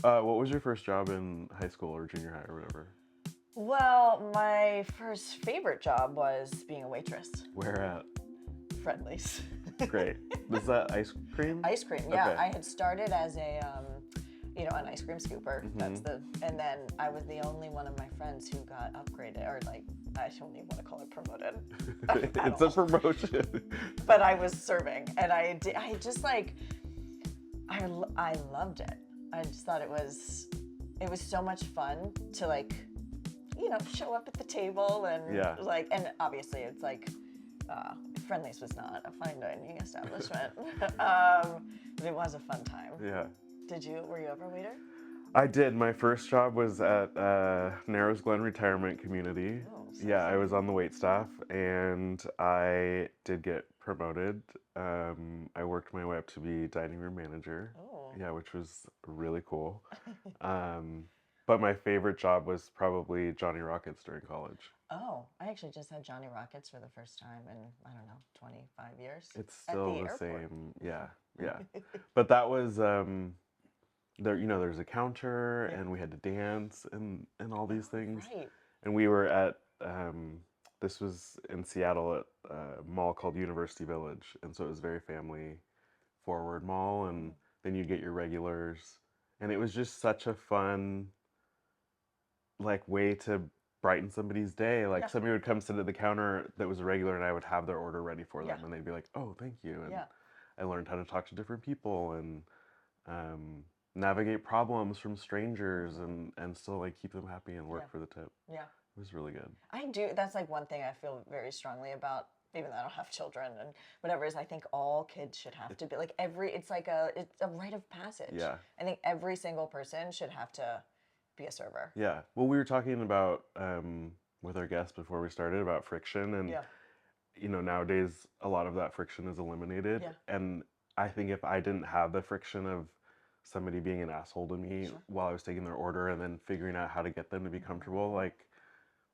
What was your first job in high school or junior high or whatever? Well, my first favorite job was being a waitress. Where at? Friendlies. Great. Was that ice cream? Ice cream, yeah. Okay. I had started as an ice cream scooper. And then I was the only one of my friends who got upgraded, or like, I don't even want to call it promoted. It's a promotion. But I was serving, and I just like, I loved it. I just thought it was so much fun to like, show up at the table and like, and obviously it's like, Friendly's was not a fine dining establishment, but it was a fun time. Yeah. Were you ever a waiter? I did. My first job was at Narrows Glen Retirement Community. Oh, Yeah, I was on the wait staff, and I did get promoted. I worked my way up to be dining room manager. Oh. Yeah, which was really cool. But my favorite job was probably Johnny Rockets during college. Oh, I actually just had Johnny Rockets for the first time in, I don't know, 25 years. It's still the airport. same. Yeah, yeah. But that was there's a counter, and we had to dance and all these things. Right. And we were at this was in Seattle at a mall called University Village, and so it was very family forward mall, and then you'd get your regulars, and it was just such a fun like way to brighten somebody's day. Like somebody would come sit at the counter that was a regular, and I would have their order ready for them, and they'd be like, "Oh, thank you." And I learned how to talk to different people and navigate problems from strangers, and still like keep them happy and work for the tip. Yeah. It was really good. I do. That's like one thing I feel very strongly about, even though I don't have children and whatever, is I think all kids should have to be like it's a rite of passage. Yeah. I think every single person should have to be a server. Yeah. Well, we were talking about with our guests before we started about friction, and nowadays a lot of that friction is eliminated. Yeah. And I think if I didn't have the friction of somebody being an asshole to me while I was taking their order and then figuring out how to get them to be comfortable, like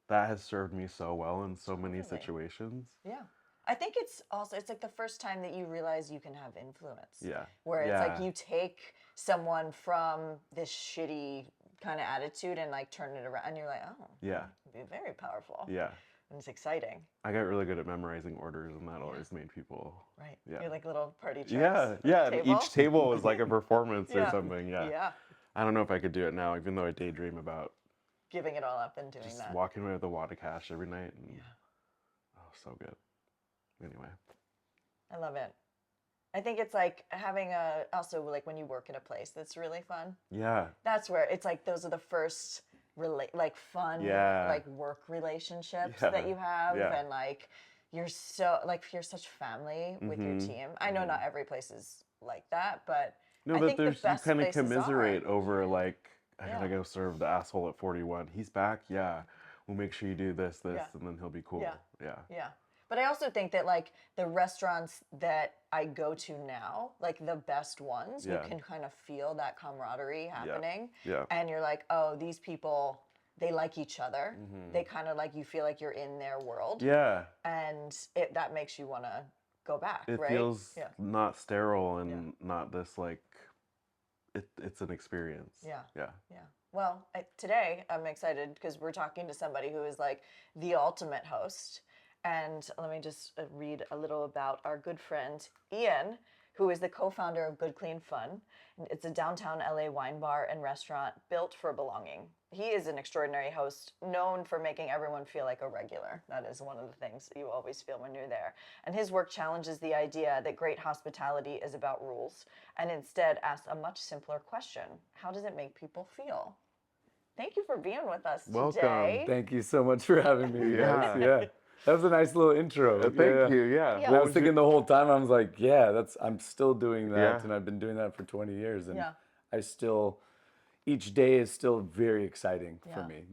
that has served me so well in so many situations. Yeah. I think it's like the first time that you realize you can have influence. Yeah. Where it's like you take someone from this shitty kind of attitude and like turn it around, and you're like, oh, yeah, be very powerful. Yeah. And it's exciting. I got really good at memorizing orders, and that always made people. Right. Yeah. You're like little party tricks. Yeah. Yeah. And each table was like a performance or something. Yeah. Yeah. I don't know if I could do it now, even though I daydream about giving it all up and doing just that. Walking away with a wad of cash every night. And, oh, so good. Anyway. I love it. I think it's like having also like when you work at a place that's really fun. Yeah. That's where it's like those are the first fun like work relationships that you have, and like you're such family with your team. I know not every place is like that, but no, I but think there's the best you kind of places commiserate are. over like I gotta go serve the asshole at 41. He's back. Yeah. We'll make sure you do this, and then he'll be cool. Yeah. Yeah. But I also think that like the restaurants that I go to now, like the best ones, you can kind of feel that camaraderie happening. Yeah. And you're like, oh, these people, they like each other. They kind of like, you feel like you're in their world. Yeah. And that makes you want to go back, it right? feels not sterile and not this like, it's an experience. Yeah. Yeah. Yeah. Well, today I'm excited because we're talking to somebody who is like the ultimate host. And let me just read a little about our good friend, Ian, who is the co-founder of Good Clean Fun. It's a downtown LA wine bar and restaurant built for belonging. He is an extraordinary host, known for making everyone feel like a regular. That is one of the things you always feel when you're there. And his work challenges the idea that great hospitality is about rules, and instead asks a much simpler question. How does it make people feel? Thank you for being with us today. Welcome. Thank you so much for having me. Yeah. That was a nice little intro. Thank you. Yeah. I was thinking the whole time, I was like, I'm still doing that, and I've been doing that for 20 years, and each day is still very exciting for me,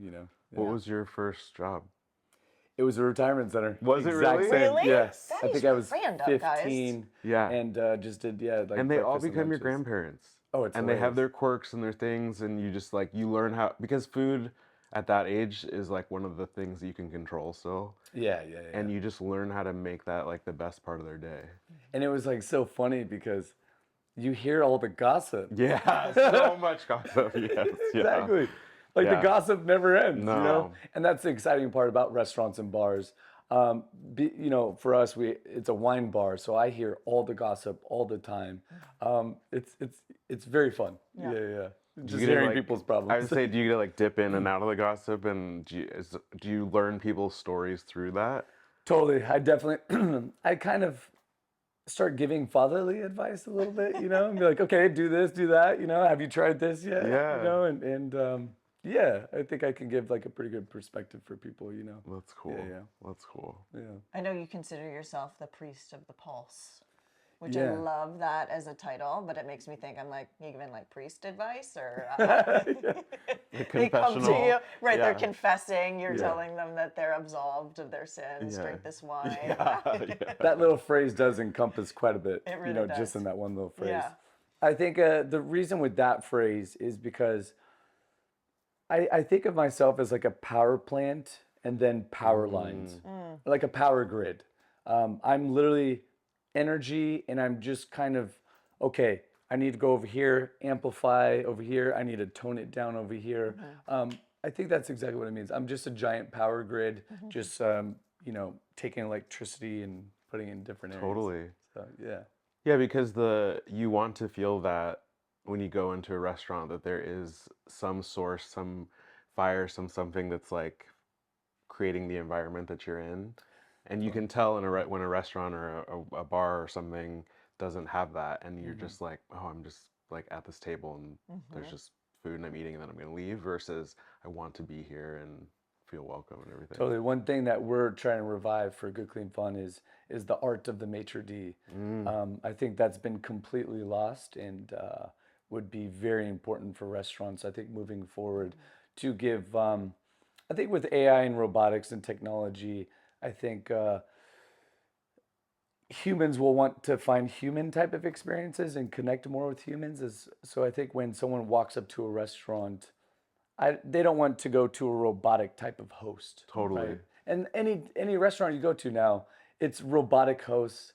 What was your first job? It was a retirement center. Was it Exact really? same. Really? Yes. That I is think I was random, 15. Yeah. And just did, like and they all breakfast and become your lunches. grandparents. Oh, it's And they have hilarious. their quirks and their things, and you just like, you learn how, because food at that age is like one of the things that you can control still. Yeah. And you just learn how to make that like the best part of their day. And it was like so funny because you hear all the gossip. Yeah, so much gossip. Yes, yeah. Exactly. Like the gossip never ends, you know? No. And that's the exciting part about restaurants and bars. You know, for us, it's a wine bar, so I hear all the gossip all the time. It's very fun. Yeah. Yeah. Do Just you get to, hearing like, people's I problems. would say, do you get to, like, dip in and out of the gossip, and do you learn people's stories through that? Totally. I definitely, I kind of start giving fatherly advice a little bit, you know, and be like, okay, do this, do that, you know, have you tried this yet? Yeah. You know, yeah, I think I can give like a pretty good perspective for people, you know. That's cool. Yeah. That's cool. Yeah. I know you consider yourself the priest of the pulse, which Yeah. I love that as a title, but it makes me think I'm like, you giving like priest advice or The they come to confessional. you, right? They're Yeah. confessing, you're Yeah. telling them that they're absolved of their sins, Yeah. drink this wine. Yeah. That little phrase does encompass quite a bit, It you really know, does. just in that one little phrase. Yeah. I think the reason with that phrase is because I think of myself as like a power plant and then power lines, like a power grid. I'm literally energy, and I'm just kind of, okay, I need to go over here, amplify over here. I need to tone it down over here. I think that's exactly what it means. I'm just a giant power grid, just, you know, taking electricity and putting it in different areas. Totally. So, yeah. Yeah, because you want to feel that when you go into a restaurant, that there is some source, some fire, something that's like creating the environment that you're in. And you can tell when a restaurant or a bar or something doesn't have that, and you're just like, oh, I'm just like at this table and there's just food and I'm eating and then I'm gonna leave, versus I want to be here and feel welcome and everything. Totally. One thing that we're trying to revive for Good Clean Fun is the art of the maitre d'. I think that's been completely lost, and would be very important for restaurants, I think, moving forward, to give, I think with AI and robotics and technology, I think humans will want to find human type of experiences and connect more with humans. So I think when someone walks up to a restaurant, they don't want to go to a robotic type of host. Totally. Right? And any restaurant you go to now, it's robotic hosts.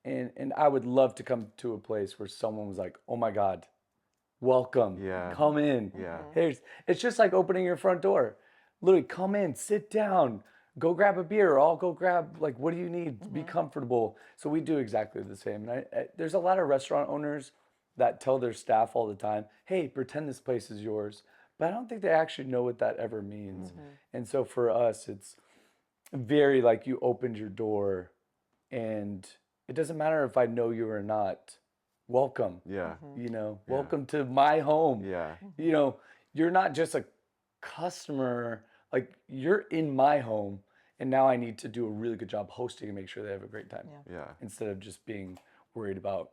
And I would love to come to a place where someone was like, oh my God, welcome. Yeah. Come in. Yeah. It's just like opening your front door. Literally, come in, sit down, go grab a beer, or I'll go grab, like, what do you need? Be comfortable. So we do exactly the same. And there's a lot of restaurant owners that tell their staff all the time, hey, pretend this place is yours. But I don't think they actually know what that ever means. And so for us, it's very like you opened your door, and it doesn't matter if I know you or not. Welcome. Yeah. You know, welcome to my home. Yeah. You know, you're not just a customer, like you're in my home, and now I need to do a really good job hosting and make sure they have a great time. Yeah. Instead of just being worried about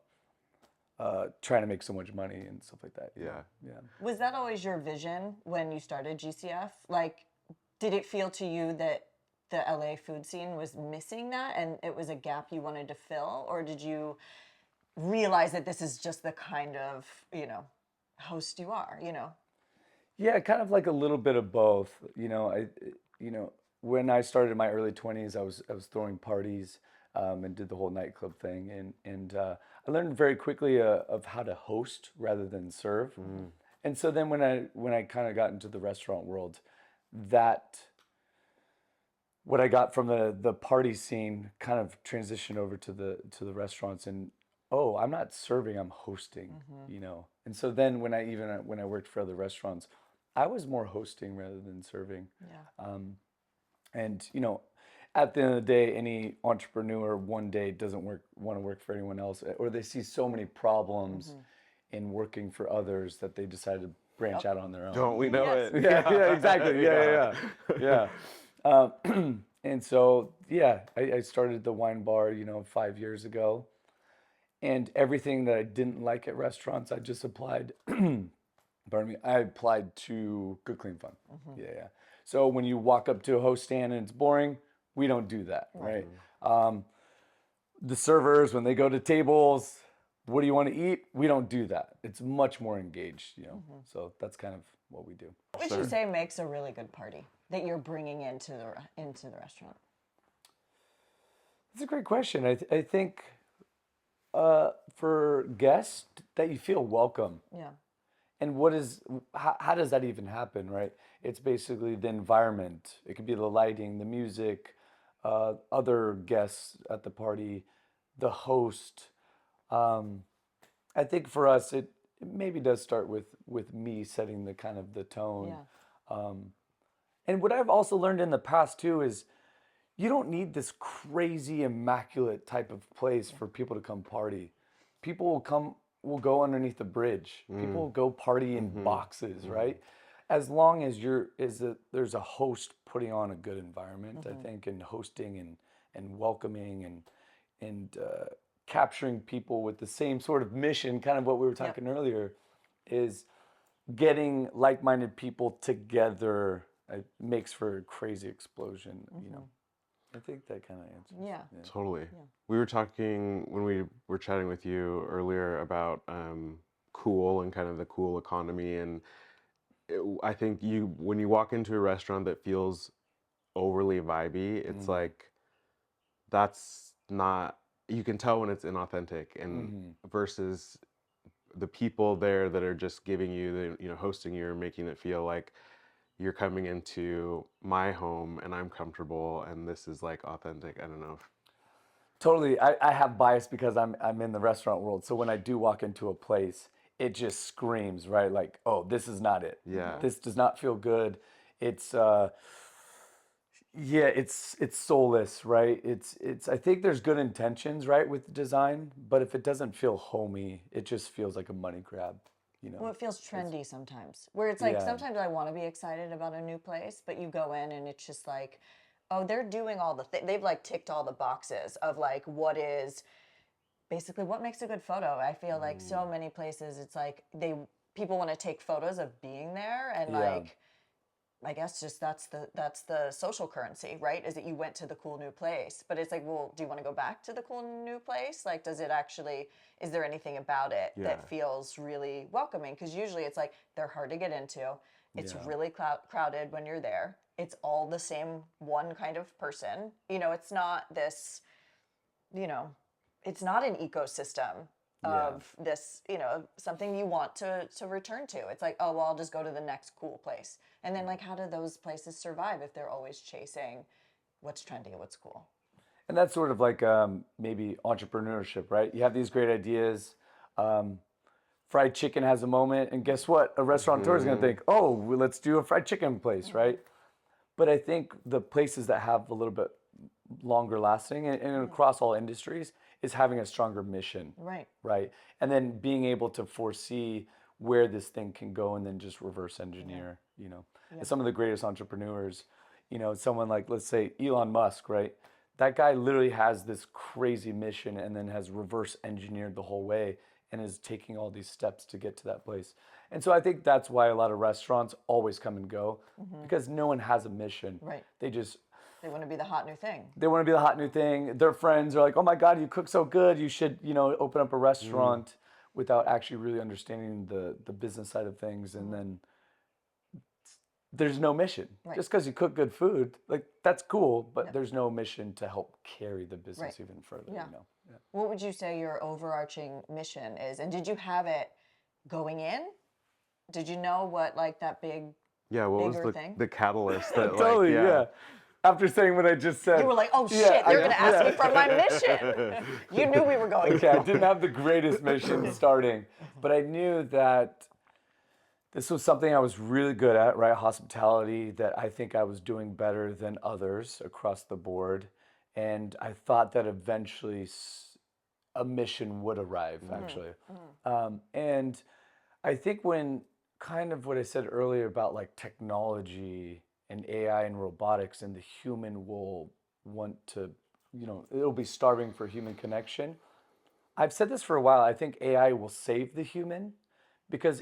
trying to make so much money and stuff like that. Yeah. Yeah. Was that always your vision when you started GCF? Like, did it feel to you that the LA food scene was missing that and it was a gap you wanted to fill? Or did you realize that this is just the kind of, you know, host you are, you know? Yeah, kind of like a little bit of both. You know, when I started in my early 20s, I was throwing parties and did the whole nightclub thing, and I learned very quickly of how to host rather than serve. And so then when I kind of got into the restaurant world, that what I got from the party scene kind of transitioned over to the restaurants, and oh, I'm not serving, I'm hosting, you know. And so then when I worked for other restaurants, I was more hosting rather than serving. Yeah. And you know, at the end of the day, any entrepreneur one day doesn't want to work for anyone else, or they see so many problems in working for others that they decided to branch out on their own. Don't we know Yes. it? Yeah, exactly. Yeah. And so, yeah, I started the wine bar, you know, 5 years ago. And everything that I didn't like at restaurants, I just applied, pardon me, I applied to Good Clean Fun. Yeah. So when you walk up to a host stand and it's boring, we don't do that, right? The servers, when they go to tables, what do you want to eat? We don't do that. It's much more engaged, you know. So that's kind of what we do. What would you say makes a really good party that you're bringing into the restaurant? That's a great question. I think for guests that you feel welcome. Yeah. And how does that even happen, right? It's basically the environment. It could be the lighting, the music, other guests at the party, the host. Um, I think for us, it maybe does start with me setting the kind of the tone. Yeah. And what I've also learned in the past too is you don't need this crazy immaculate type of place for people to come party. People will go underneath the bridge. People will go party in boxes, right? As long as there's a host putting on a good environment, I think, and hosting and welcoming and capturing people with the same sort of mission, kind of what we were talking earlier, is getting like-minded people together. It makes for a crazy explosion, you know. I think that kind of answers. Yeah. Totally. We were talking when we were chatting with you earlier about cool and kind of the cool economy, and I think when you walk into a restaurant that feels overly vibey, it's like that's not, you can tell when it's inauthentic, and versus the people there that are just giving you hosting you or making it feel like you're coming into my home and I'm comfortable and this is like authentic. I don't know if Totally. I have bias because I'm in the restaurant world. So when I do walk into a place, it just screams, right? Like, oh, this is not it. Yeah. This does not feel good. It's it's soulless, right? It's I think there's good intentions, right, with design, but if it doesn't feel homey, it just feels like a money grab, you know. Well, it feels trendy sometimes. Where it's like Yeah. sometimes I want to be excited about a new place, but you go in and it's just like, oh, they're doing all the they've like ticked all the boxes of like what is basically what makes a good photo. I feel like so many places it's like people want to take photos of being there and Yeah. like I guess just that's the social currency, right? Is that you went to the cool new place. But it's like, well, do you want to go back to the cool new place? Like, does it actually, is there anything about it that feels really welcoming? Because usually it's like they're hard to get into. It's really crowded when you're there. It's all the same one kind of person. You know, it's not this, you know, it's not an ecosystem of this, you know, something you want to return to. It's like, oh, well, I'll just go to the next cool place. And then like, how do those places survive if they're always chasing what's trendy, what's cool? And that's sort of like maybe entrepreneurship, right? You have these great ideas. Fried chicken has a moment, and guess what? A restaurateur is going to think, oh, well, let's do a fried chicken place, right? But I think the places that have a little bit longer lasting and across all industries is having a stronger mission. Right. And then being able to foresee where this thing can go and then just reverse engineer, you know. And some of the greatest entrepreneurs, you know, someone like, let's say, Elon Musk, right? That guy literally has this crazy mission and then has reverse engineered the whole way and is taking all these steps to get to that place. And so I think that's why a lot of restaurants always come and go because no one has a mission. Right. They want to be the hot new thing. They want to be the hot new thing. Their friends are like, oh my God, you cook so good. You should, you know, open up a restaurant without actually really understanding the business side of things. And then there's no mission. Just because you cook good food, like that's cool, but there's no mission to help carry the business even further, you know? What would you say your overarching mission is? And did you have it going in? Did you know what like that big what was the catalyst that Totally, After saying what I just said. You were like, oh shit, they're going to ask me for my mission. You knew we were going. Okay, I didn't have the greatest mission starting, but I knew that this was something I was really good at, right? Hospitality, that I think I was doing better than others across the board. And I thought that eventually a mission would arrive, actually. And I think when kind of what I said earlier about like technology and AI and robotics and the human will want to, you know, it'll be starving for human connection. I've said this for a while. I think AI will save the human because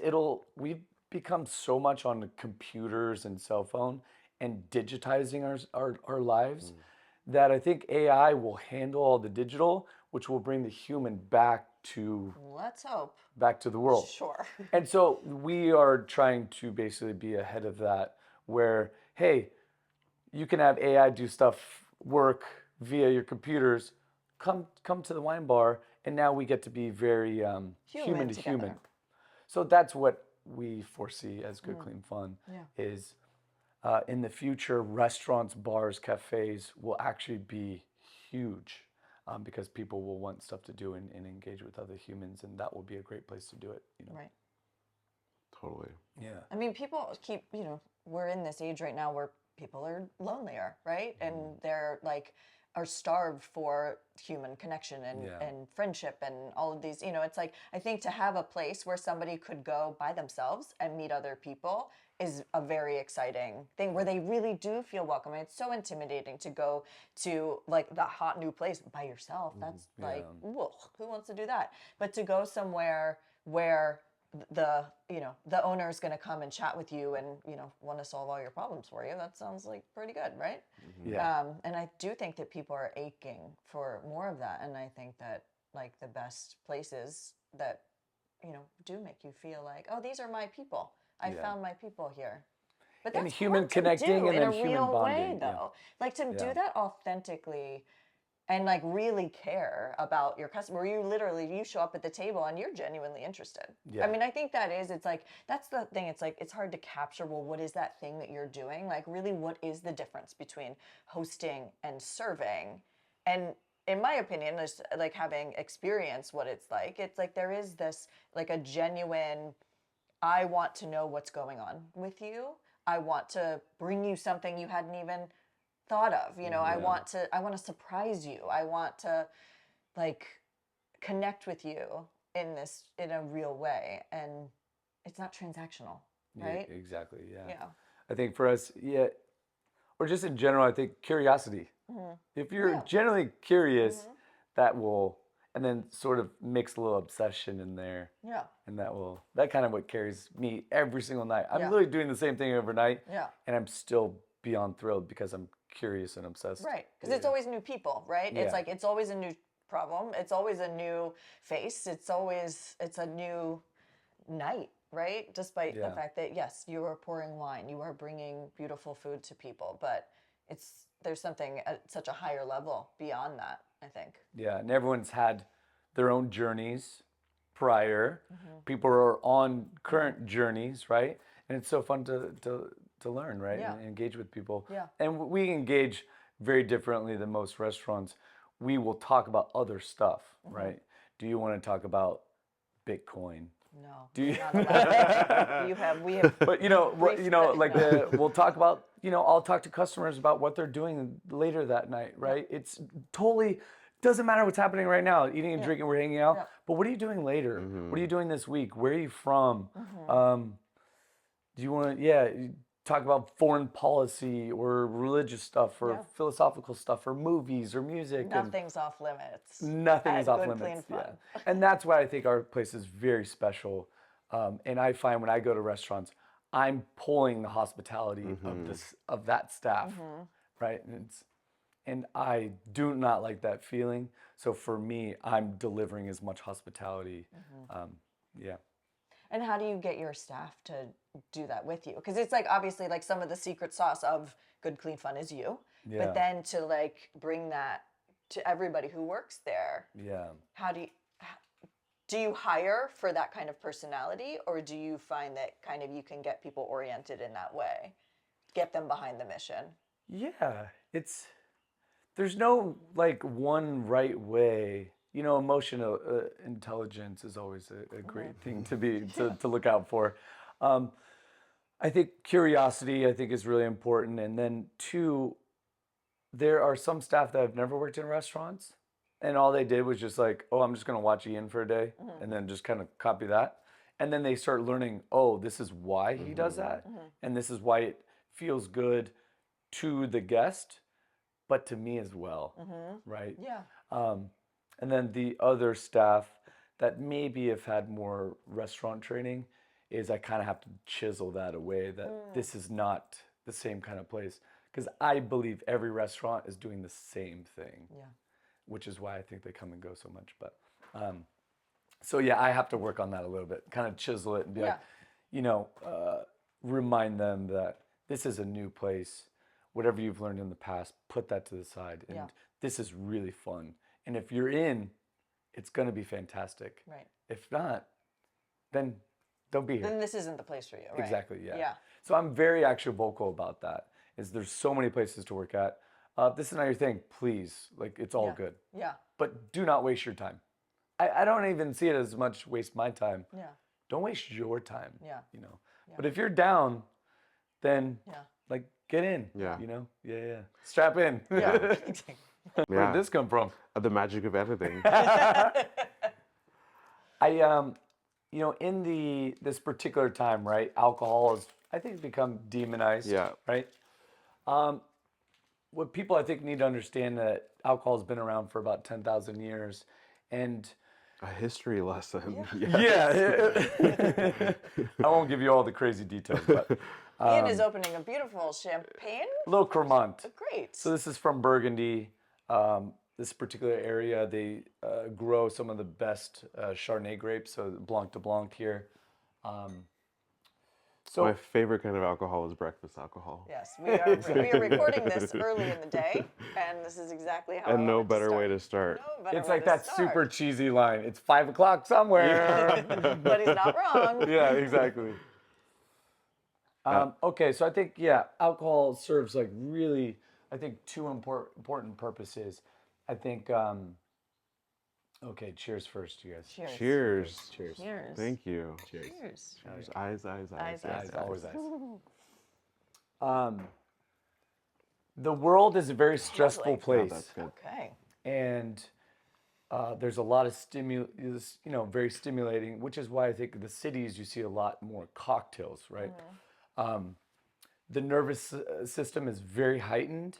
we've become so much on computers and cell phone and digitizing our lives that I think AI will handle all the digital, which will bring the human back to let's hope back to the world. Sure. And so we are trying to basically be ahead of that where, hey, you can have AI do work via your computers. Come to the wine bar and now we get to be very human to together. human. So that's what we foresee as Good Clean Fun Yeah. is in the future, restaurants, bars, cafes will actually be huge because people will want stuff to do and engage with other humans, and that will be a great place to do it. You know? Right. Totally. Yeah. I mean, people keep, we're in this age right now where people are lonelier, right? And they're like, are starved for human connection and friendship and all of these, it's like, I think to have a place where somebody could go by themselves and meet other people is a very exciting thing where they really do feel welcome. And it's so intimidating to go to like the hot new place by yourself. That's like, whoa, who wants to do that? But to go somewhere where the owner is going to come and chat with you and want to solve all your problems for you, that sounds like pretty good, right? Yeah. And I do think that people are aching for more of that, and I think that like the best places that do make you feel like, oh, these are my people, I found my people here. But And that's human hard to connecting do and in then a human real way bonding, yeah. though, like to Yeah. do that authentically and like really care about your customer. You show up at the table and you're genuinely interested. Yeah. I mean, I think it's like, that's the thing. It's like, it's hard to capture, well, what is that thing that you're doing? Like really, what is the difference between hosting and serving? And in my opinion, there's like having experienced what it's like there is this like a genuine, I want to know what's going on with you. I want to bring you something you hadn't even thought of. I want to surprise you. I want to like connect with you in a real way, and it's not transactional, right? Yeah, exactly. Yeah. Yeah. I think for us, or just in general, I think curiosity. If you're Yeah. generally curious, that will, and then sort of mix a little obsession in there. Yeah. And that kind of what carries me every single night. I'm Yeah. literally doing the same thing overnight. Yeah. And I'm still beyond thrilled because I'm curious and obsessed. Right. Because it's always new people, right? Yeah. It's like, it's always a new problem. It's always a new face. It's a new night, right? Despite the Yeah. fact that, yes, you are pouring wine, you are bringing beautiful food to people, but there's something at such a higher level beyond that, I think. Yeah. And everyone's had their own journeys prior. People are on current journeys, right? And it's so fun to learn, right? Yeah. And engage with people. Yeah. And we engage very differently than most restaurants. We will talk about other stuff, right? Do you want to talk about Bitcoin? No. Do you? Not allowed. We have. But briefed like no. we'll talk about, I'll talk to customers about what they're doing later that night, right? It's totally doesn't matter what's happening right now, eating and drinking, we're hanging out. Yeah. But what are you doing later? What are you doing this week? Where are you from? Do you want to, talk about foreign policy or religious stuff or philosophical stuff or movies or music? Nothing's off limits. Nothing is off Good, limits. clean fun. Yeah. And that's why I think our place is very special. And I find when I go to restaurants, I'm pulling the hospitality of that staff, right? And I do not like that feeling. So for me, I'm delivering as much hospitality. Yeah. And how do you get your staff to do that with you? Because it's like, obviously, like some of the secret sauce of Good Clean Fun is you. Yeah. But then to like bring that to everybody who works there. Yeah. How do you hire for that kind of personality, or do you find that kind of you can get people oriented in that way, get them behind the mission? Yeah. There's no like one right way. Emotional intelligence is always a great thing to look out for. I think curiosity, I think, is really important. And then two, there are some staff that have never worked in restaurants, and all they did was just like, oh, I'm just going to watch Ian for a day, and then just kind of copy that. And then they start learning, oh, this is why he does that, and this is why it feels good to the guest, but to me as well, right? Yeah. And then the other staff that maybe have had more restaurant training is I kind of have to chisel that away, that this is not the same kind of place. Because I believe every restaurant is doing the same thing, which is why I think they come and go so much. But so yeah, I have to work on that a little bit, kind of chisel it and be like, remind them that this is a new place. Whatever you've learned in the past, put that to the side. And this is really fun. And if you're in, it's going to be fantastic. Right. If not, then don't be here. Then this isn't the place for you, right? Exactly, yeah. Yeah. So I'm very actually vocal about that. Is there's so many places to work at. This is not your thing, please. Like, it's all Yeah. good. Yeah. But do not waste your time. I don't even see it as much waste my time. Yeah. Don't waste your time. Yeah. You know. Yeah. But if you're down, then Yeah. like get in. Yeah. You know? Yeah. Strap in. Yeah. Where Yeah. did this come from? The magic of editing. You know, in this particular time, right? Alcohol has, I think, become demonized. Yeah. Right. What people I think need to understand that alcohol has been around for about 10,000 years, and A history lesson. yeah, I won't give you all the crazy details, but Ian is opening a beautiful champagne. little Cremant. Great. So this is from Burgundy. This particular area, they grow some of the best Chardonnay grapes, so Blanc de Blanc here. So My favorite kind of alcohol is breakfast alcohol. Yes, we are recording this early in the day, and this is exactly how. And no better way to start. No better it's way like to that start. super cheesy line. It's 5 o'clock somewhere. But he's not wrong. Yeah, exactly. Okay, so I think, yeah, alcohol serves like really, I think, two important purposes. I think, okay, cheers first, you guys. Cheers. Cheers. Cheers. Cheers. Thank you. Cheers. Cheers. Cheers. Eyes. Eyes, Eyes, eyes. always eyes. The world is a very stressful Lovely. place. That's good. Okay. And there's a lot of stimulus, you know, very stimulating, which is why I think in the cities you see a lot more cocktails, right? The nervous system is very heightened,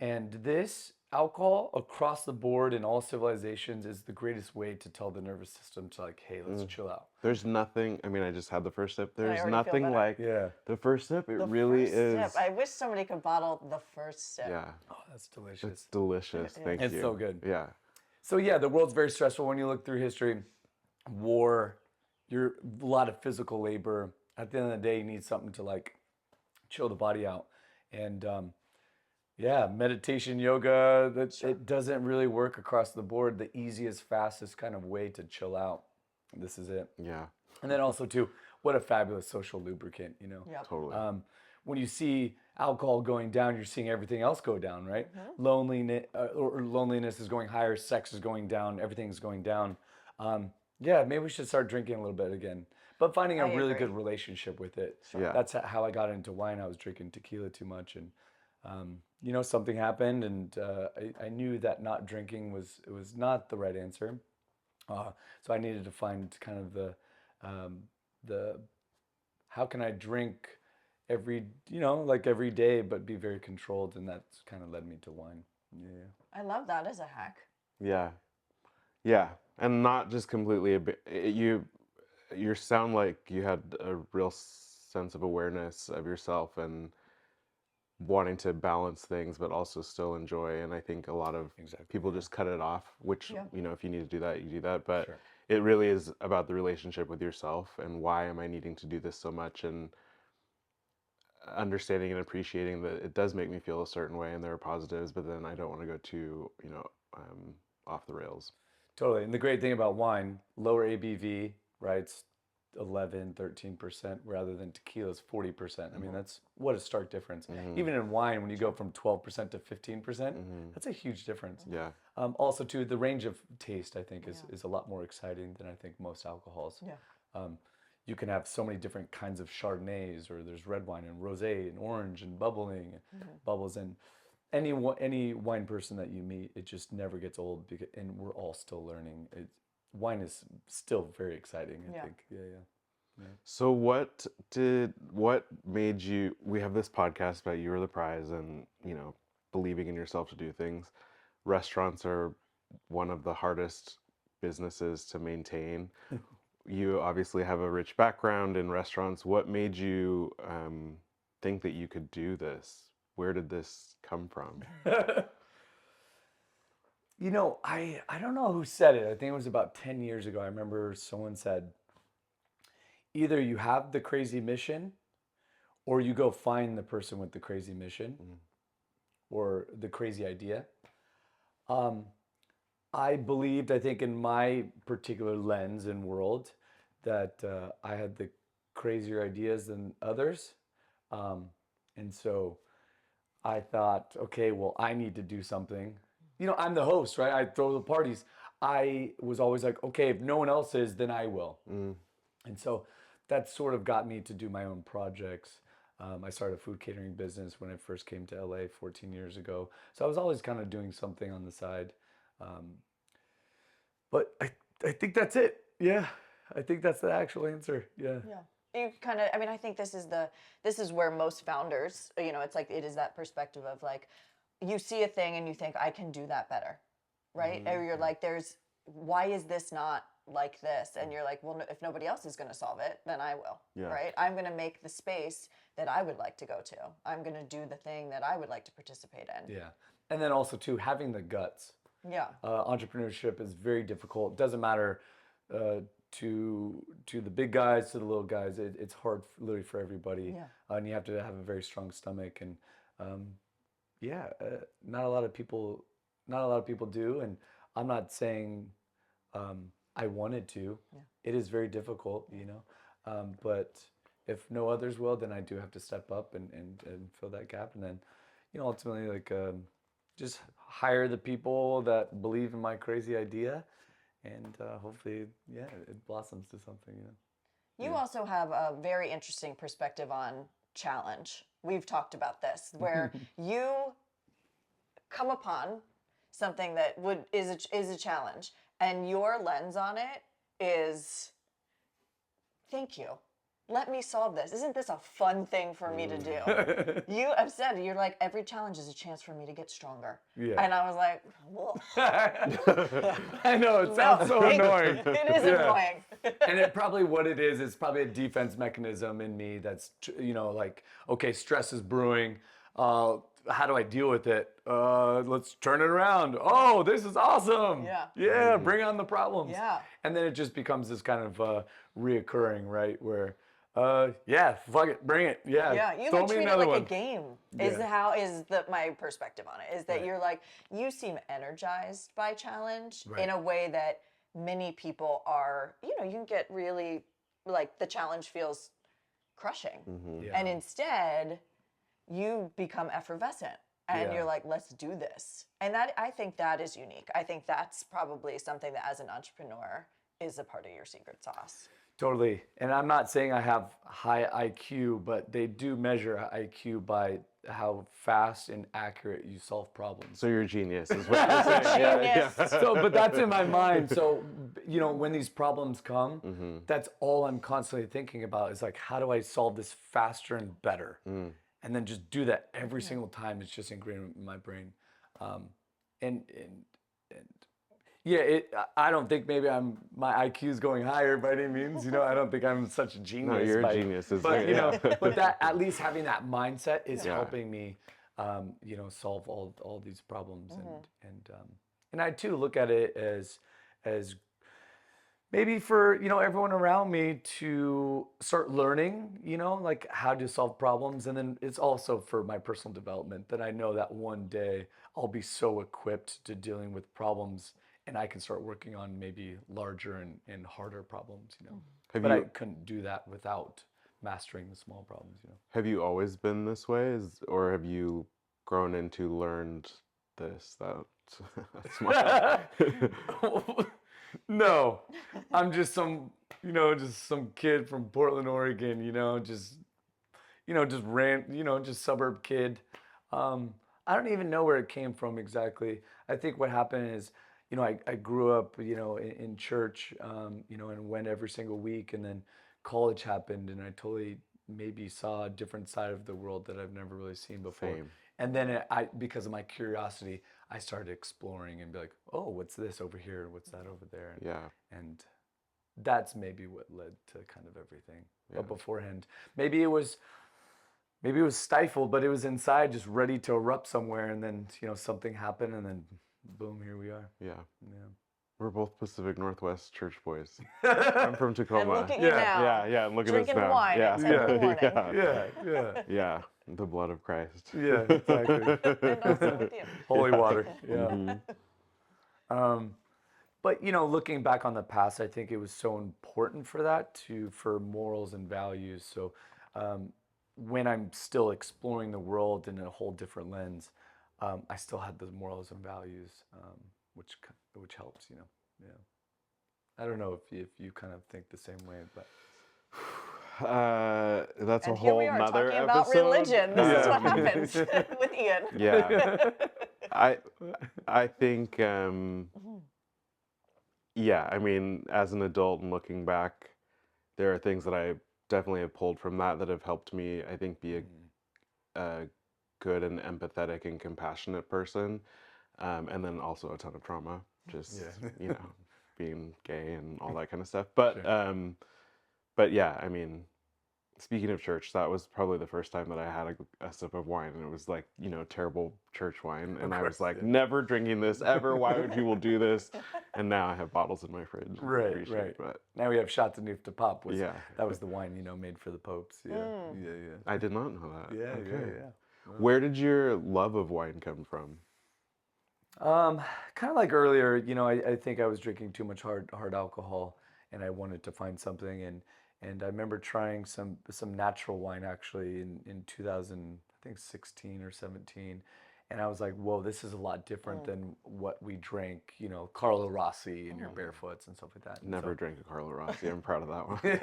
and this alcohol across the board in all civilizations is the greatest way to tell the nervous system to like, hey, let's chill out. There's nothing, I mean, I just had the first sip. There's already feel nothing better. like Yeah. the first sip. It The really first is. Sip. I wish somebody could bottle the first sip. Yeah. Oh, that's delicious. It's delicious. Thank It's you. so good. Yeah. So yeah, the world's very stressful when you look through history. War, a lot of physical labor. At the end of the day, you need something to like chill the body out. And yeah, meditation, yoga, it doesn't really work across the board. The easiest, fastest kind of way to chill out. This is it. Yeah. And then also too, what a fabulous social lubricant, you know. Yep. Totally. When you see alcohol going down, you're seeing everything else go down, right? Loneliness is going higher, sex is going down, everything's going down. Yeah, maybe we should start drinking a little bit again, but finding a I really agree. good relationship with it. Yeah. That's how I got into wine. I was drinking tequila too much, and you know, something happened, and I knew that not drinking was not the right answer. So I needed to find kind of the how can I drink every day, but be very controlled, and that's kind of led me to wine. Yeah. I love that as a hack. Yeah. Yeah. And not just completely you sound like you had a real sense of awareness of yourself and wanting to balance things but also still enjoy. And I think a lot of people just cut it off, which Yeah. you know, if you need to do that, you do that, but Sure. it really is about the relationship with yourself and why am I needing to do this so much, and understanding and appreciating that it does make me feel a certain way and there are positives, but then I don't want to go too, you know, off the rails. Totally. And the great thing about wine, lower ABV, right? It's 11, 13% rather than tequila's 40%. I mean, that's what a stark difference. Even in wine, when you go from 12% to 15%, that's a huge difference. Yeah. Also, too, the range of taste, I think, is a lot more exciting than I think most alcohols. Yeah. You can have so many different kinds of Chardonnays, or there's red wine and rosé and orange and bubbling, bubbles. And any wine person that you meet, it just never gets old, and we're all still learning. Wine is still very exciting, I think. Yeah. So what made you, we have this podcast about You Are the Prize and, you know, believing in yourself to do things. Restaurants are one of the hardest businesses to maintain. You obviously have a rich background in restaurants. What made you think that you could do this? Where did this come from? You know, I don't know who said it. I think it was about 10 years ago. I remember someone said, either you have the crazy mission or you go find the person with the crazy mission or the crazy idea. I believed, I think, in my particular lens and world, that I had the crazier ideas than others. Um, and so I thought, okay, well, I need to do something. I'm the host, right? I throw the parties. I was always like, okay, if no one else is, then I will. And so that sort of got me to do my own projects. I started a food catering business when I first came to LA 14 years ago. So I was always kind of doing something on the side. Um, but I think that's it. Yeah, I think that's the actual answer. Yeah. Yeah. You kind of, I mean, I think this is where most founders, it's like, it is that perspective of like, you see a thing and you think, I can do that better, right? Or you're like, why is this not like this? And you're like, well, if nobody else is going to solve it, then I will, right? I'm going to make the space that I would like to go to. I'm going to do the thing that I would like to participate in. Yeah. And then also too, having the guts. Yeah. Entrepreneurship is very difficult. It doesn't matter to the big guys, to the little guys. It's hard literally for everybody. Yeah. And you have to have a very strong stomach. And not a lot of people do. And I'm not saying I wanted to. Yeah. It is very difficult, but if no others will, then I do have to step up and fill that gap. And then, ultimately, like just hire the people that believe in my crazy idea, and hopefully, it blossoms to something. You also have a very interesting perspective on challenge. We've talked about this, where you come upon something that is a challenge, and your lens on it is, thank you. Let me solve this. Isn't this a fun thing for me to do? You have said, you're like, every challenge is a chance for me to get stronger. Yeah. And I was like, well. I know, it sounds so annoying. It is annoying. And what it is probably a defense mechanism in me that's, like, okay, stress is brewing. How do I deal with it? Let's turn it around. Oh, this is awesome. Yeah. Yeah, bring on the problems. Yeah. And then it just becomes this kind of reoccurring, right? Where, fuck it, bring it. Yeah, Yeah, you throw like me treat it another like one. a game. Yeah. My perspective on it is that you're like, you seem energized by challenge in a way that many people are. You can get really, like, the challenge feels crushing, Yeah. and instead you become effervescent and Yeah. you're like, let's do this. And I think that is unique. I think that's probably something that as an entrepreneur is a part of your secret sauce. Totally. And I'm not saying I have high IQ, but they do measure IQ by how fast and accurate you solve problems. So you're a genius, is what you're saying. Genius. But that's in my mind. So, when these problems come, that's all I'm constantly thinking about is like, how do I solve this faster and better? And then just do that every single time. It's just ingrained in my brain. I don't think maybe my IQ is going higher by any means. I don't think I'm such a genius. No, you're a genius. But but that, at least having that mindset is helping me, solve all these problems. And I too look at it as maybe for everyone around me to start learning, like how to solve problems. And then it's also for my personal development that I know that one day I'll be so equipped to dealing with problems, and I can start working on maybe larger and harder problems, But I couldn't do that without mastering the small problems, Have you always been this way, or have you grown into learned this, that? No, I'm just some kid from Portland, Oregon, just suburb kid. I don't even know where it came from exactly. I think what happened is, I grew up, in church, and went every single week, and then college happened, and I totally maybe saw a different side of the world that I've never really seen before. Same. And then because of my curiosity, I started exploring and be like, oh, what's this over here? What's that over there? And that's maybe what led to kind of everything. But beforehand, maybe it was stifled, but it was inside, just ready to erupt somewhere. And then, something happened, and then boom, here we are. Yeah. Yeah. We're both Pacific Northwest church boys. I'm from Tacoma. And look at you now. Yeah, and look Drinking at us now. wine at 10 in the morning. Yeah. Yeah, the blood of Christ. Yeah, exactly. And also with you. Holy water. Yeah. But looking back on the past, I think it was so important for that for morals and values. So when I'm still exploring the world in a whole different lens, I still had those morals and values, which helps. Yeah. I don't know if you kind of think the same way, but That's a And here we whole are nother talking about episode. religion. This is what happens with Ian. Yeah. I think yeah, I mean, as an adult and looking back, there are things that I definitely have pulled from that have helped me, I think, be a good and empathetic and compassionate person. And then also a ton of trauma, just, being gay and all that kind of stuff. But yeah, I mean, speaking of church, that was probably the first time that I had a sip of wine, and it was like, terrible church wine. And I was like, never drinking this ever. Why would people do this? And now I have bottles in my fridge. Right. But now we have Chateauneuf de Pape. yeah, That was the wine, made for the popes. Yeah. I did not know that. Yeah, Okay. yeah. Wow. Where did your love of wine come from? Kind of like earlier, I think I was drinking too much hard alcohol, and I wanted to find something, and I remember trying some natural wine actually in 2000, I think 16 or 17, and I was like, whoa, this is a lot different than what we drank, Carlo Rossi and your barefoots and stuff like that. And Never drank a Carlo Rossi. I'm proud of that one. Is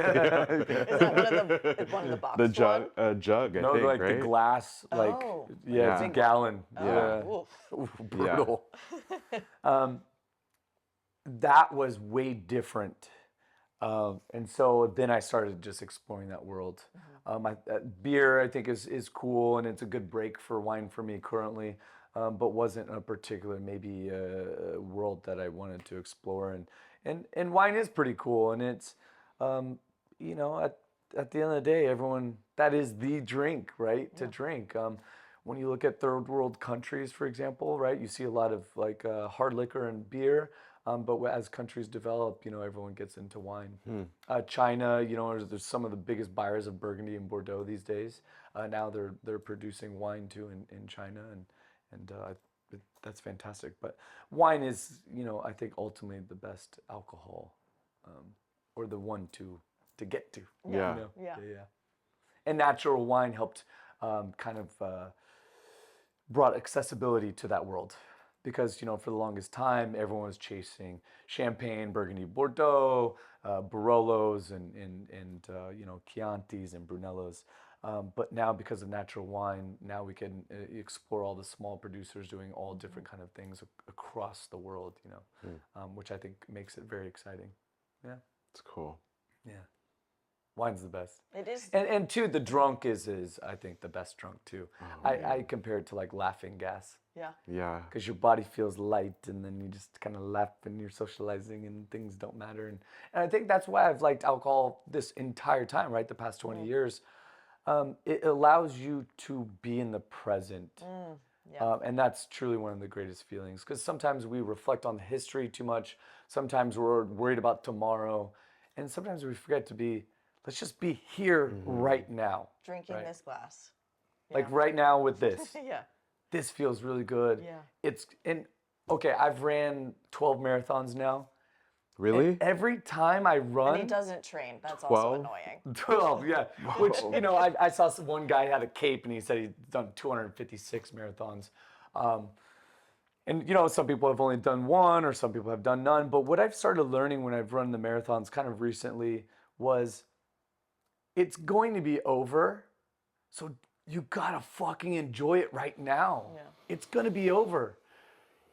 that one of the box The jug, one? I no, think, like right? the glass, like Oh. it's a Yeah. gallon. Yeah. Oh, Oof, brutal. That was way different. And so then I started just exploring that world. Beer, I think, is cool, and it's a good break for wine for me currently, but wasn't a particular maybe world that I wanted to explore. And wine is pretty cool, and it's, at the end of the day, everyone, that is the drink, right? To drink. When you look at third world countries, for example, right, you see a lot of like hard liquor and beer. But as countries develop, everyone gets into wine. China, there's some of the biggest buyers of Burgundy and Bordeaux these days. Now they're producing wine too in China, and that's fantastic. But wine is, I think ultimately the best alcohol, or the one to get to. Yeah. Yeah. And natural wine helped kind of brought accessibility to that world. Because, for the longest time, everyone was chasing Champagne, Burgundy, Bordeaux, Barolos, and Chiantis and Brunellos. But now, because of natural wine, now we can explore all the small producers doing all different kind of things across the world, which I think makes it very exciting. Yeah. It's cool. Yeah. Wine's the best. It is. And two, the drunk is I think the best drunk too. Oh, I compare it to like laughing gas. Yeah. Yeah. Because your body feels light, and then you just kind of laugh and you're socializing and things don't matter. And I think that's why I've liked alcohol this entire time, right? The past 20 years. It allows you to be in the present. And that's truly one of the greatest feelings. Because sometimes we reflect on the history too much. Sometimes we're worried about tomorrow. And sometimes we forget to let's just be here right now. Drinking this glass. Like right now with this. Yeah. This feels really good. Yeah. Okay, I've ran 12 marathons now. Really? And every time I run, And he doesn't train. That's 12? also annoying. 12, yeah. Which, I saw one guy had a cape and he said he'd done 256 marathons. And, some people have only done one or some people have done none. But what I've started learning when I've run the marathons kind of recently was it's going to be over. So you gotta fucking enjoy it right now. Yeah. It's gonna be over.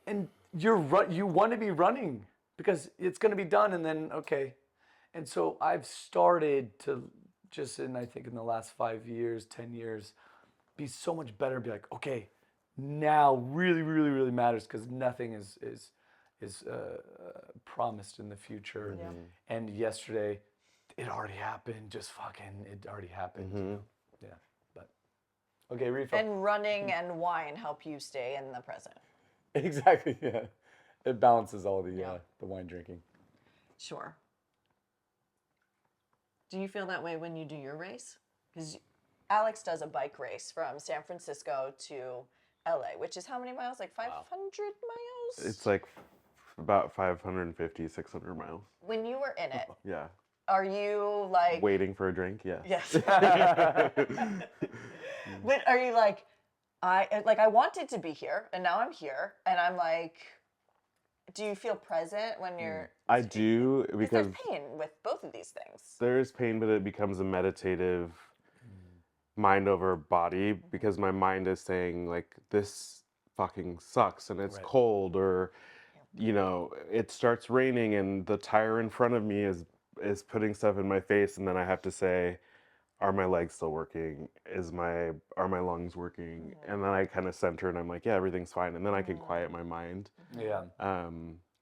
And you want to be running because it's gonna be done, and then, okay. And so I've started to just, I think in the last 5 years, 10 years, be so much better and be like, okay, now really, really, really matters, because nothing is promised in the future. Yeah. And yesterday, it already happened. It already happened. Yeah. But okay, refill. And running and wine help you stay in the present. Exactly. Yeah. It balances all the wine drinking. Sure. Do you feel that way when you do your race? Because Alex does a bike race from San Francisco to LA, which is how many miles? Like 500 miles? It's like About 550, 600 miles. When you were in it, Yeah. are you like, Waiting for a drink? Yes. yes. But are you like, I wanted to be here and now I'm here and I'm like, do you feel present when you're I do, because because there's pain with both of these things. there is pain, but it becomes a meditative mind over body, because my mind is saying, like, this fucking sucks and it's Right. cold, or it starts raining and the tire in front of me is putting stuff in my face, and then I have to say, are my legs still working? Are my lungs working? And then I kind of center and I'm like, yeah, everything's fine, and then I can quiet my mind. Yeah.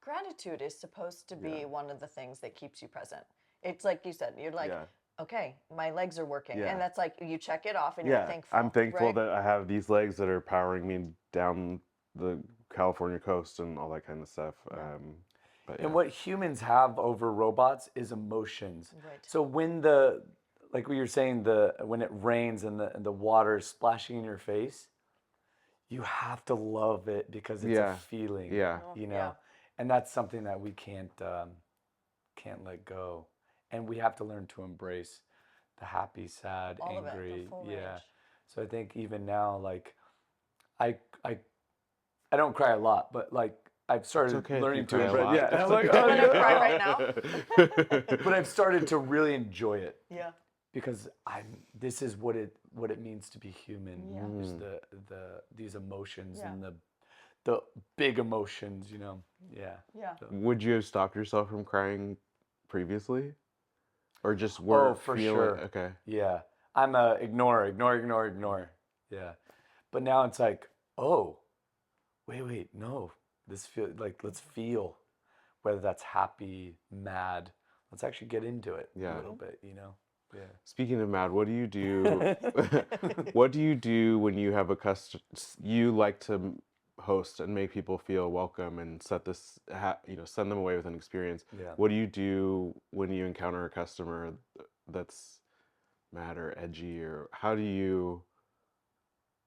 Gratitude is supposed to be Yeah. one of the things that keeps you present. It's like you said, you're like, Yeah. okay, my legs are working. Yeah. And that's like, you check it off and you're Yeah, thankful. I'm thankful right? that I have these legs that are powering me down the California coast and all that kind of stuff. But yeah. And what humans have over robots is emotions. Right. So when like what you're saying, when it rains and the water is splashing in your face, you have to love it because it's Yeah. a feeling. Yeah. You know, Yeah. and that's something that we can't let go, and we have to learn to embrace the happy, sad, All of it, the angry. full Yeah. range. So I think even now, like, I don't cry a lot, but like I've started okay if learning you to cry a embrace. lot. Yeah, It's I'm like, okay. oh, I'm gonna cry right now. but I've started to really enjoy it Yeah. because this is what it means to be human. Yeah. Is these emotions Yeah. and the big emotions, Yeah. Yeah. So- Would you have stopped yourself from crying previously? Or just Oh, weren't for feeling sure. okay. Yeah. I'm a ignore. Yeah. But now it's like, oh, wait, no. This let's feel, whether that's happy, mad. Let's actually get into it Yeah. a little bit, Yeah. Speaking of mad, what do you do? What do you do when you have you like to host and make people feel welcome and send them away with an experience? Yeah. What do you do when you encounter a customer that's mad or edgy, or how do you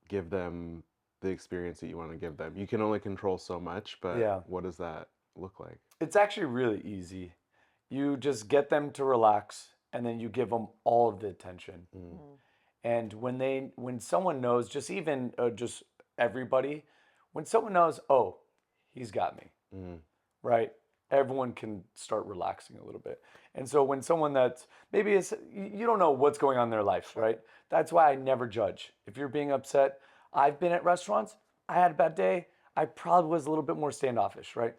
give them the experience that you want to give them? You can only control so much, but Yeah. what does that look like? It's actually really easy. You just get them to relax and then you give them all of the attention. And when someone knows, just everybody, when someone knows, oh, he's got me, right? Everyone can start relaxing a little bit. And so when someone that's maybe you don't know what's going on in their life, right? That's why I never judge. If you're being upset, I've been at restaurants, I had a bad day, I probably was a little bit more standoffish, right?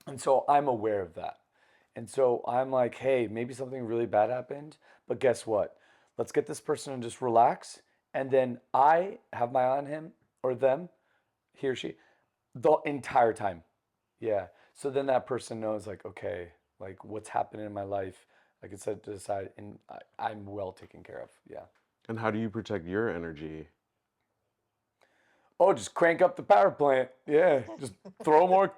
And so I'm aware of that. And so I'm like, hey, maybe something really bad happened, but guess what? Let's get this person to just relax. And then I have my eye on him or them, he or she, the entire time. Yeah. So then that person knows, like, okay, like what's happening in my life, like it's set to the side, and I'm well taken care of. Yeah. And how do you protect your energy? Oh, just crank up the power plant. Yeah. Just throw more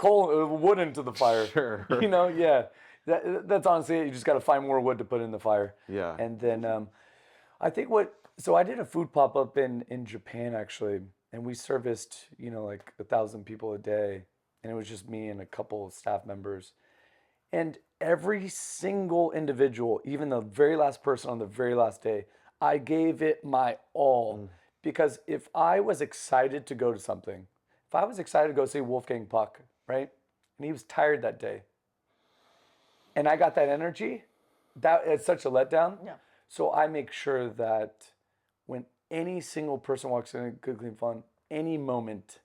wood into the fire. Sure. Yeah. That's honestly it. You just got to find more wood to put in the fire. Yeah. And then I think so I did a food pop-up in Japan actually, and we serviced, like 1,000 people a day. And it was just me and a couple of staff members. And every single individual, even the very last person on the very last day, I gave it my all. Because if I was excited to go to something, if I was excited to go see Wolfgang Puck, right? And he was tired that day, and I got that energy, it's such a letdown. Yeah. So I make sure that when any single person walks in, Good Clean Fun, any moment,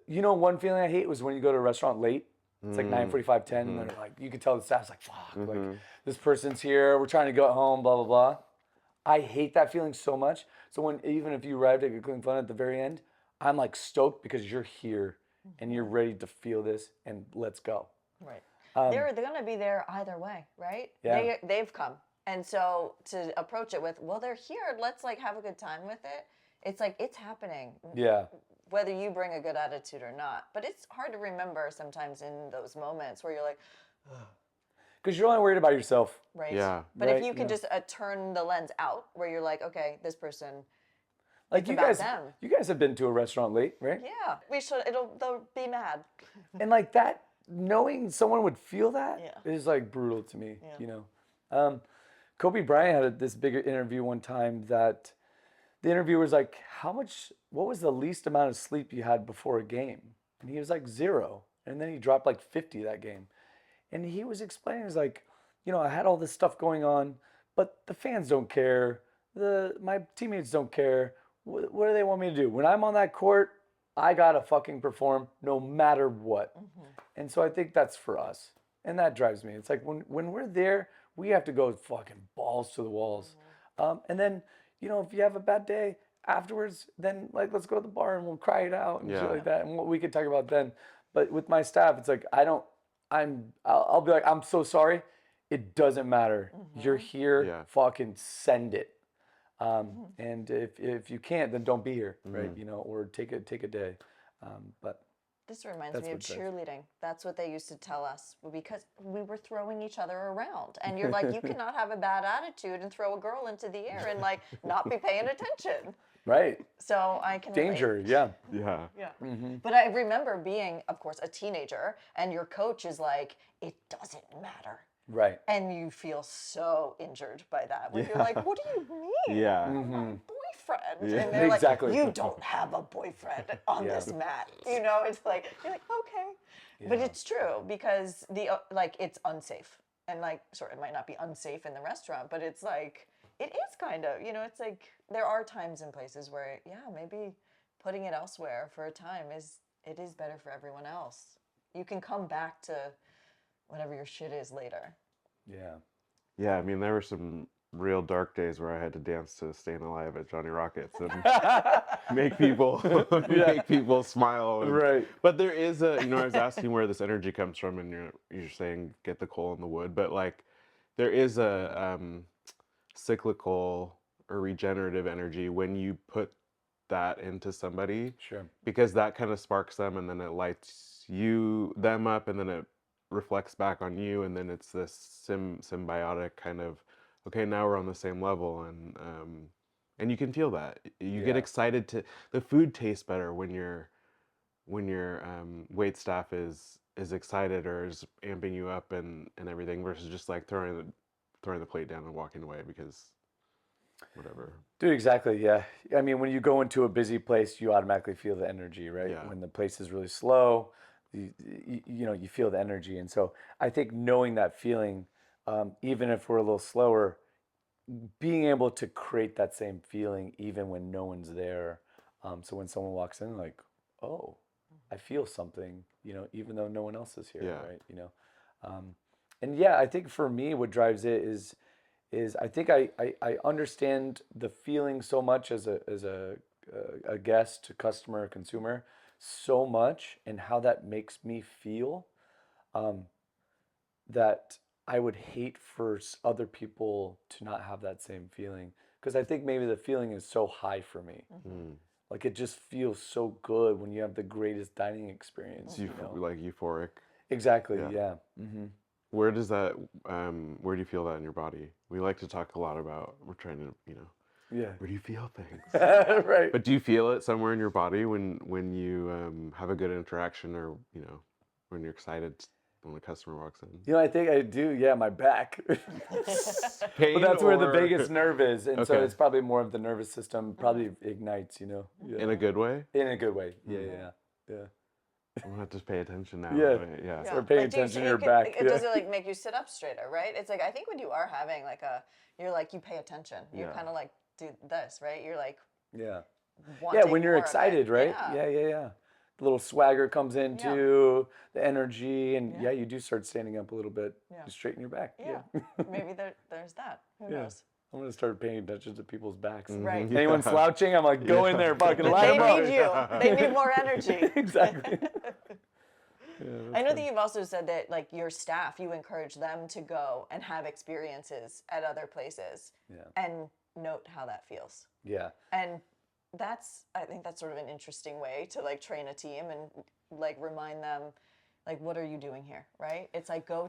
one feeling I hate was when you go to a restaurant late. It's like 9:45, 10, and they're like, you can tell the staff's like, fuck, like this person's here, we're trying to go home, blah, blah, blah. I hate that feeling so much. So even if you arrived at Good Clean Fun at the very end, I'm like stoked because you're here and you're ready to feel this and let's go. Right. They're going to be there either way, right? Yeah. They've come. And so to approach it with, well, they're here, let's like have a good time with it. It's like, it's happening. Yeah. Whether you bring a good attitude or not. But it's hard to remember sometimes in those moments where you're like, Because you're only worried about yourself. right? Yeah. But Right, if you can yeah. just turn the lens out where you're like, okay, this person, Like It's you about guys, them. you guys have been to a restaurant late, right? Yeah, we should. They'll be mad. And like that, knowing someone would feel that Yeah. is like brutal to me. Yeah. You know, Kobe Bryant had this big interview one time that the interviewer's like, what was the least amount of sleep you had before a game? And he was like 0. And then he dropped like 50 that game. And he was explaining, he's like, I had all this stuff going on, but the fans don't care. My teammates don't care. What do they want me to do? When I'm on that court, I gotta fucking perform no matter what. And so I think that's for us. And that drives me. It's like when we're there, we have to go fucking balls to the walls. And then, if you have a bad day afterwards, then like let's go to the bar and we'll cry it out and shit like that. And what we could talk about then. But with my staff, it's like I'll be like, I'm so sorry. It doesn't matter. You're here. Yeah. Fucking send it. And if you can't, then don't be here, right? Or take a day. But This reminds That's me of what drives. cheerleading. That's what they used to tell us because we were throwing each other around. And you're like, you cannot have a bad attitude and throw a girl into the air and like not be paying attention. right, So I can relate. danger, yeah. Yeah. Yeah. But I remember being, of course, a teenager, and your coach is like, it doesn't matter. Right. And you feel so injured by that. When you're like, what do you mean? Yeah. I'm my boyfriend. Yeah. And they're Exactly. like, you don't have a boyfriend on this mat. It's like, you're like, okay. But it's true because it's unsafe. And it might not be unsafe in the restaurant, but it's like, it is kind of, it's like, there are times and places where, maybe putting it elsewhere for a time is better for everyone else. You can come back to whatever your shit is later. Yeah. Yeah, I mean, there were some real dark days where I had to dance to "Staying Alive" at Johnny Rockets and make people smile. Right. But there is I was asking where this energy comes from, and you're saying get the coal in the wood, but like there is a cyclical or regenerative energy when you put that into somebody. Sure. Because that kind of sparks them, and then it lights them up, and then it reflects back on you, and then it's this symbiotic kind of, okay, now we're on the same level, and you can feel that. You get excited the food tastes better when your wait staff is excited or is amping you up and everything, versus just like throwing the plate down and walking away because whatever. Dude, exactly. Yeah. I mean, when you go into a busy place, you automatically feel the energy, right? Yeah. When the place is really slow, you feel the energy. And so I think knowing that feeling, even if we're a little slower, being able to create that same feeling even when no one's there. So when someone walks in, like, oh, I feel something, even though no one else is here, right? And yeah, I think for me, what drives it is I think I understand the feeling so much as a guest, customer, consumer, so much, and how that makes me feel, that I would hate for other people to not have that same feeling, because I think maybe the feeling is so high for me. Like it just feels so good when you have the greatest dining experience. Like euphoric. Exactly. Yeah. Yeah. Mm-hmm. Where does that? Where do you feel that in your body? We like to talk a lot about. We're trying to, Yeah. where do you feel things? Right. But do you feel it somewhere in your body when you have a good interaction, or when you're excited when a customer walks in? I think I do. Yeah, my back. Pain, But that's where the or- biggest nerve is, and so Okay. it's probably more of the nervous system. Probably ignites. Yeah. In a good way. In a good way. Yeah. I'm gonna have to pay attention now. Yeah. Right? Yeah. Start paying do you attention to your think back. It does it make you sit up straighter, right? It's like I think when you are having you pay attention. You kind of do this, right? You're like Yeah. wanting When you're more of it. excited, right? Yeah. Yeah. The little swagger comes in Yeah. too, the energy, and Yeah. you do start standing up a little bit. Yeah. You straighten your back. Yeah. Maybe there's that. Who Yeah. knows? I'm gonna start paying attention to people's backs. Right. Anyone slouching, I'm like, go in there, fucking line They them up. need you. They need more energy. Exactly. I know that you've also said that your staff, you encourage them to go and have experiences at other places and note how that feels. Yeah. And I think that's sort of an interesting way to train a team and remind them what are you doing here, right? It's like go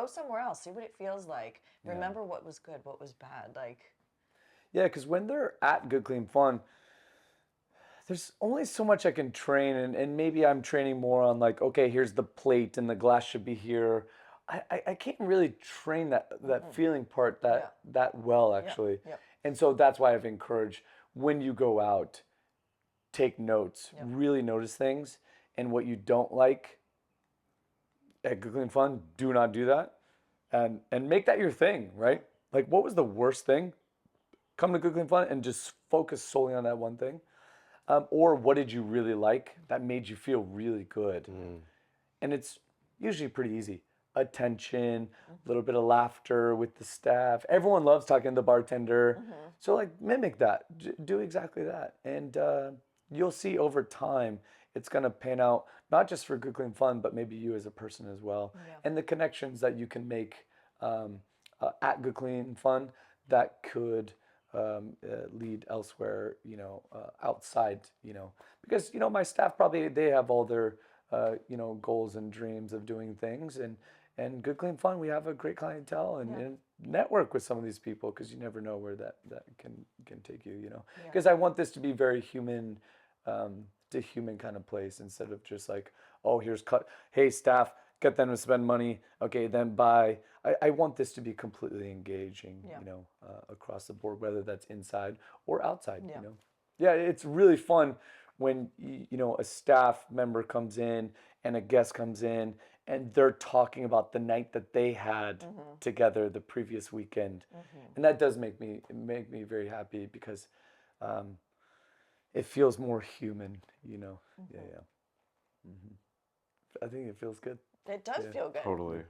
somewhere else, see what it feels like. Remember what was good, what was bad, Yeah, because when they're at Good Clean Fun, there's only so much I can train, and maybe I'm training more on like, okay, here's the plate and the glass should be here. I can't really train that feeling part Yeah. that well Yep. actually. Yep. And so that's why I've encouraged when you go out, take notes, Yep. really notice things, and what you don't like at Good Clean Fun, do not do that, and make that your thing, right? Like, what was the worst thing? Come to Good Clean Fun and just focus solely on that one thing. Or what did you really like that made you feel really good? And it's usually pretty easy. Attention, a little bit of laughter with the staff. Everyone loves talking to the bartender. So like mimic that. Do exactly that. And you'll see over time it's going to pan out not just for Good Clean Fun, but maybe you as a person as well. Yeah. And the connections that you can make at Good Clean Fun that could lead elsewhere, outside, because, my staff probably, they have all their, goals and dreams of doing things, and Good Clean Fun, we have a great clientele and network with some of these people because you never know where that can take you, because I want this to be very human, to human kind of place instead of just like, oh, here's cut, hey staff, get them to spend money, okay, then buy. I want this to be completely engaging, across the board, whether that's inside or outside, Yeah, it's really fun when, a staff member comes in and a guest comes in and they're talking about the night that they had together the previous weekend. And that does make me very happy because it feels more human, Yeah. I think it feels good. It does feel good. Totally.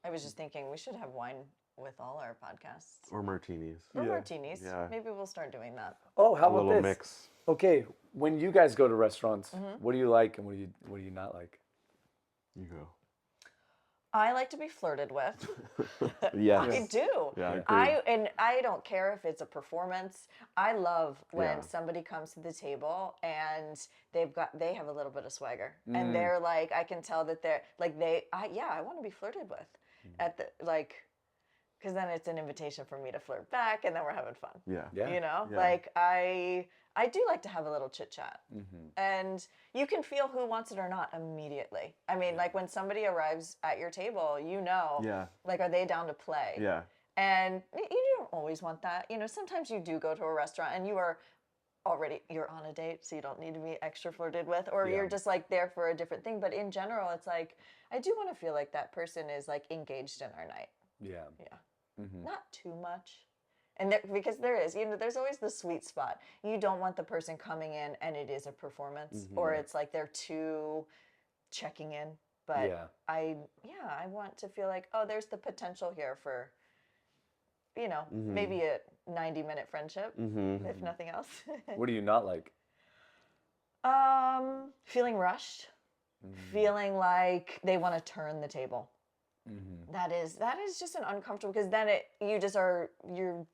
I was just thinking we should have wine with all our podcasts. Or martinis. Or martinis. Yeah. Maybe we'll start doing that. Oh, how A about little this? mix. Okay, when you guys go to restaurants, what do you like and what do you not like? You go. I like to be flirted with. Yes. I do. Yeah, I agree. I don't care if it's a performance. I love when Yeah. somebody comes to the table and they have a little bit of swagger and they're like, I can tell that they're like I want to be flirted with at the like, because then it's an invitation for me to flirt back and then we're having fun. Yeah. Yeah. Yeah. Like I do like to have a little chit chat, and you can feel who wants it or not immediately. I mean, like when somebody arrives at your table, Yeah. like, are they down to play? Yeah. And you don't always want that. Sometimes you do go to a restaurant and you're on a date, so you don't need to be extra flirted with, or you're just like there for a different thing. But in general, it's like, I do want to feel like that person is like engaged in our night. Yeah. Yeah. Not too much. And because there is, there's always the sweet spot. You don't want the person coming in and it is a performance, or it's like they're too checking in. But I want to feel like, oh, there's the potential here for, maybe a 90-minute friendship, if nothing else. What do you not like? Feeling rushed, feeling like they want to turn the table. That is just an uncomfortable, because then you're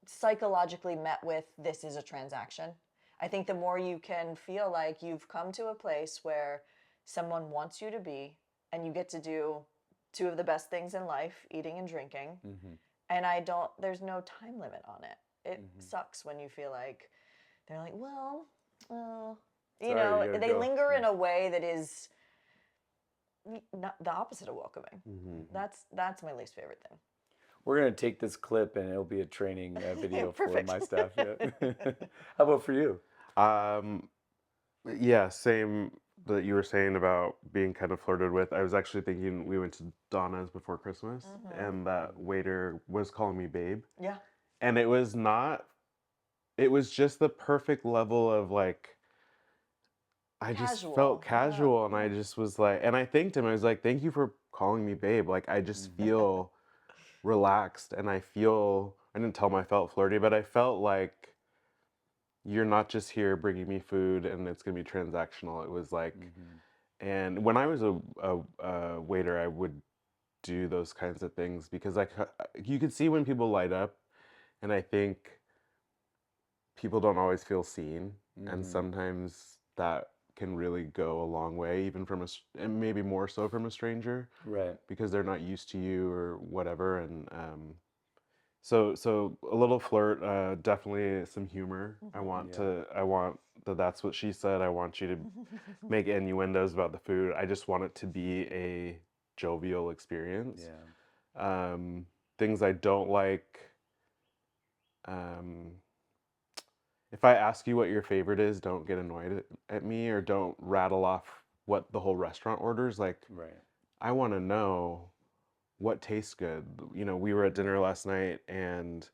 psychologically met with, this is a transaction. I think the more you can feel like you've come to a place where someone wants you to be, and you get to do two of the best things in life, eating and drinking, and there's no time limit on it. It sucks when you feel like they're like, well, you gotta they go. linger in a way that is not the opposite of welcoming. That's my least favorite thing. We're going to take this clip and it'll be a training video for Perfect. my staff. Yeah. How about for you? Yeah, same that you were saying about being kind of flirted with. I was actually thinking we went to Donna's before Christmas and that waiter was calling me babe. Yeah. And it was just the perfect level of like, I just felt casual and I just was like, and I thanked him. I was like, thank you for calling me babe. Like, I just feel relaxed and I didn't tell him I felt flirty, but I felt like you're not just here bringing me food and it's going to be transactional. It was like, and when I was a waiter, I would do those kinds of things because you could see when people light up, and I think people don't always feel seen, and sometimes that can really go a long way, even from and maybe more so from a stranger, Right. because they're not used to you or whatever, and So a little flirt, definitely some humor. I want Yeah. to. I want that's what she said. I want you to make innuendos about the food. I just want it to be a jovial experience. Yeah. Things I don't like. Um, if I ask you what your favorite is, don't get annoyed at me or don't rattle off what the whole restaurant orders. Like, Right. I want to know what tastes good. You know, we were at dinner last night and